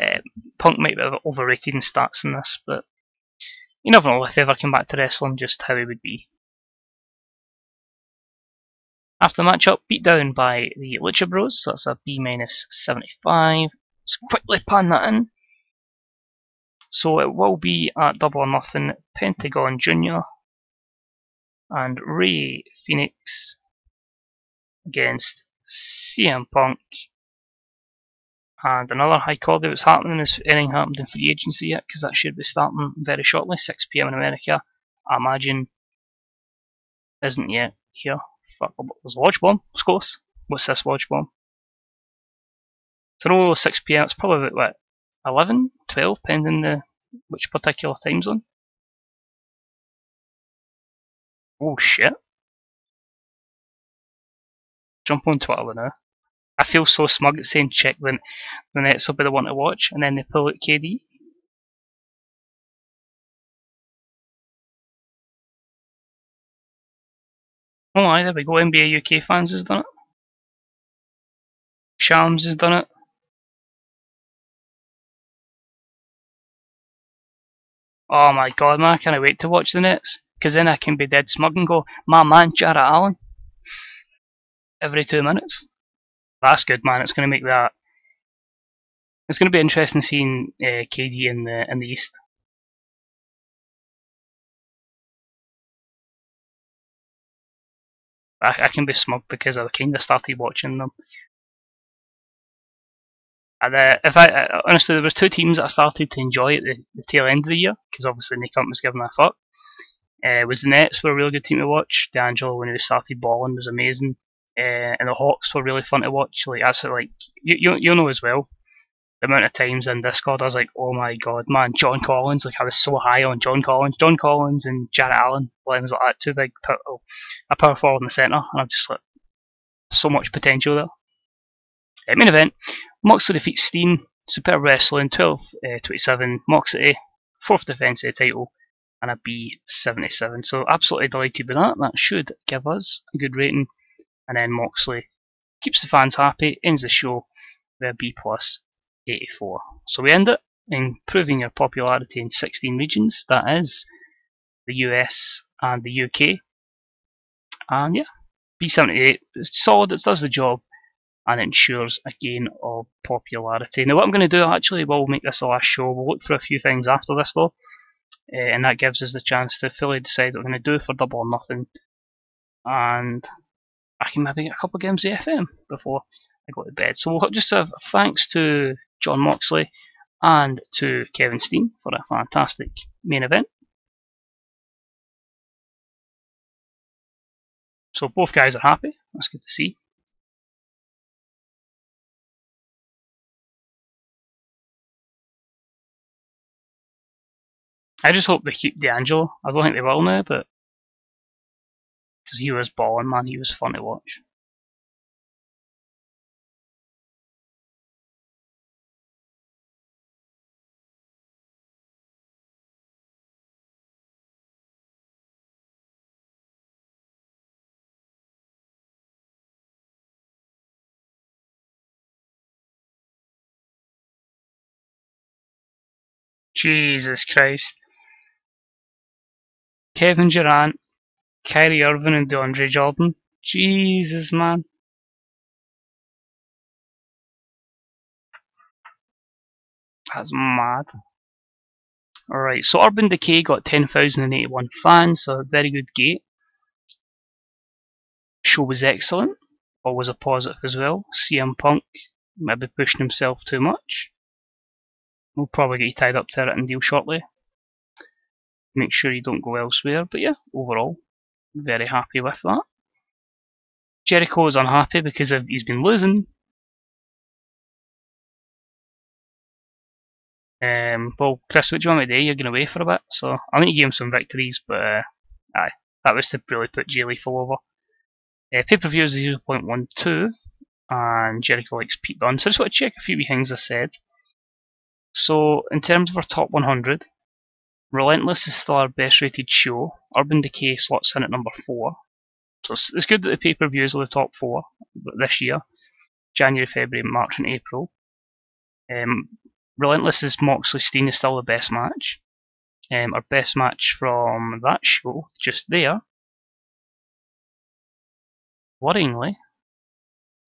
Punk might be overrated in stats in this, but you never know if he ever came back to wrestling just how he would be. After the matchup, beat down by the Lucha Bros, so that's a B-75. Let's quickly pan that in. So it will be at Double or Nothing, Pentagon Jr. and Rey Fenix against CM Punk. And another high card that's happening is anything happened in free agency yet, because that should be starting very shortly, 6 PM in America. I imagine isn't yet here. Fuck, there's a watch bomb. It's close. What's this watch bomb? Tomorrow 6 PM. It's probably about what, 11, 12, pending which particular time zone. Oh shit! Jump on Twitter now. I feel so smug at saying check the Nets will be the one to watch, and then they pull out KD. Oh aye, there we go. NBA UK fans has done it. Shams has done it. Oh my god, man, I can't wait to watch the Nets, because then I can be dead smug and go, my man, Jarrett Allen, every 2 minutes. That's good, man. It's going to make that. It's going to be interesting seeing KD in the East. I can be smug because I kind of started watching them. And honestly, there was 2 teams that I started to enjoy at the tail end of the year, because obviously Nick Hunt was giving a fuck. Was the Nets were a really good team to watch. D'Angelo, when he started balling, was amazing. And the Hawks were really fun to watch. Like that's like you know as well. The amount of times in Discord I was like, oh my god, man, John Collins. Like I was so high on John Collins and Jarrett Allen. Well, was like that, 2 big a power forward in the centre, and I'm just like so much potential there. Main event, Moxley defeats Steen. Superb wrestling, 12-27. Moxley 4th defence of the title, and a B77. So absolutely delighted with that. That should give us a good rating. And then Moxley keeps the fans happy, ends the show with a B plus 84. So we end it, improving your popularity in 16 regions. That is the US and the UK. And yeah, B78 is solid, it does the job, and it ensures a gain of popularity. Now what I'm going to do, actually, we'll make this the last show. We'll look for a few things after this though, and that gives us the chance to fully decide what we're going to do for Double or Nothing. And I can maybe get a couple of games of FM before I go to bed. So we'll just have thanks to John Moxley and to Kevin Steen for a fantastic main event. So both guys are happy. That's good to see. I just hope they keep D'Angelo. I don't think they will now, but because he was balling, man, he was fun to watch. Jesus Christ. Kevin Durant, Kyrie Irving and DeAndre Jordan. Jesus, man. That's mad. Alright, so Urban Decay got 10,081 fans, so a very good gate. Show was excellent, always a positive as well. CM Punk maybe pushing himself too much. We'll probably get you tied up to a written deal shortly. Make sure you don't go elsewhere, but yeah, overall, very happy with that. Jericho is unhappy because he's been losing. Well, Chris, what do you want me to do? You're going away for a bit, so I'll need to give him some victories, but aye, that was to really put Jay Lethal over. Pay-per-view is 0.12, and Jericho likes Pete Dunne, so I just want to check a few wee things I said. So, in terms of our top 100, Relentless is still our best rated show. Urban Decay slots in at number 4. So it's good that the pay-per-views are the top 4 this year. January, February, March and April. Relentless's Moxley Steen is still the best match. Our best match from that show, just there, worryingly,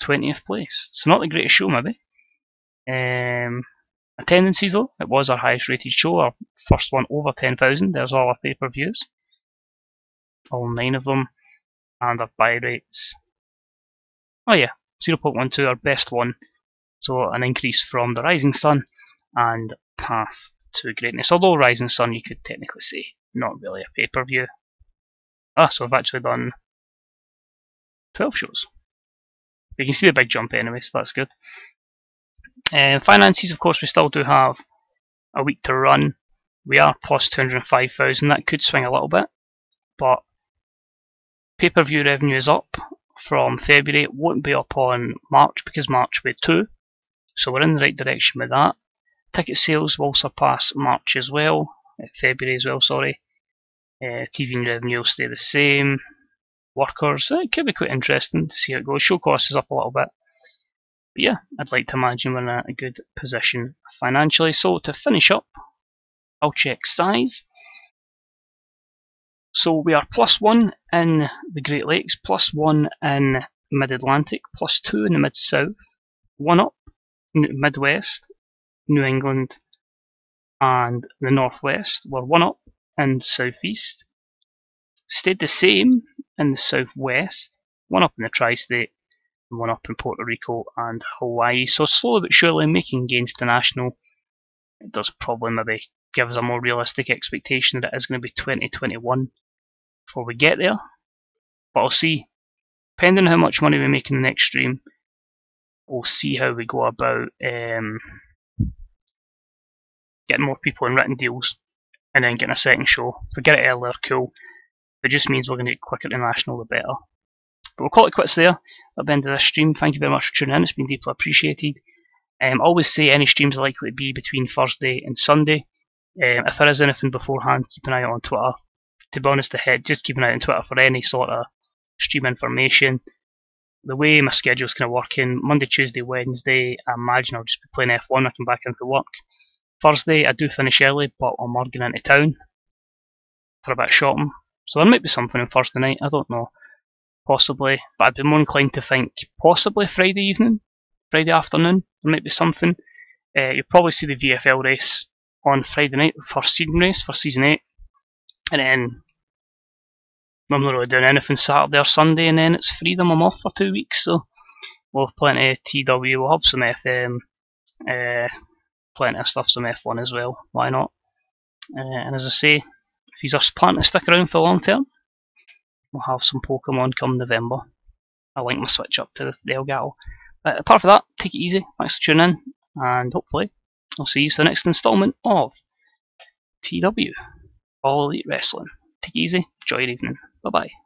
20th place. So not the greatest show maybe. Attendances though, it was our highest rated show, our first one over 10,000. There's all our pay-per-views, all 9 of them, and our buy rates. Oh yeah, 0.12, our best one. So an increase from the Rising Sun and Path to Greatness. Although Rising Sun, you could technically say, not really a pay-per-view. So I've actually done 12 shows. But you can see the big jump anyway, so that's good. Finances, of course, we still do have a week to run. We are plus 205,000. That could swing a little bit, but pay-per-view revenue is up from February. It won't be up on March because March we had 2, so we're in the right direction with that. Ticket sales will surpass March as well, February as well, sorry. TV revenue will stay the same. Workers, it could be quite interesting to see how it goes. Show cost is up a little bit. But yeah, I'd like to imagine we're in a good position financially. So to finish up, I'll check size. So we are +1 in the Great Lakes, +1 in Mid-Atlantic, +2 in the Mid-South, 1 up in the Midwest, New England and the Northwest. We're 1 up in the Southeast, stayed the same in the Southwest, 1 up in the Tri-State, 1 up in Puerto Rico and Hawaii. So slowly but surely making gains to national. It does probably maybe give us a more realistic expectation that it is going to be 2021 before we get there. But I'll see. Depending on how much money we make in the next stream, we'll see how we go about getting more people in written deals and then getting a second show. If we get it earlier, cool. If it just means we're going to get quicker to national, the better. But we'll call it quits there at the end of this stream. Thank you very much for tuning in. It's been deeply appreciated. Always say any streams are likely to be between Thursday and Sunday. If there is anything beforehand, keep an eye out on Twitter. To be honest, just keep an eye out on Twitter for any sort of stream information. The way my schedule's kind of working, Monday, Tuesday, Wednesday, I imagine I'll just be playing F1. I come back into work. Thursday, I do finish early, but I'm going into town for a bit of shopping. So there might be something on Thursday night, I don't know. Possibly, but I'd be more inclined to think possibly Friday evening, Friday afternoon, there might be something. You'll probably see the VFL race on Friday night, first season race for season 8, and then I'm not really doing anything Saturday or Sunday, and then it's freedom. I'm off for 2 weeks, so we'll have plenty of TW, we'll have some FM, plenty of stuff, some F1 as well, why not? And as I say, if you just plan to stick around for the long term, we'll have some Pokemon come November. I'll link my Switch up to the Elgato. But apart from that, take it easy, thanks for tuning in, and hopefully I'll see you for the next instalment of TW, All Elite Wrestling. Take it easy, enjoy your evening, bye bye.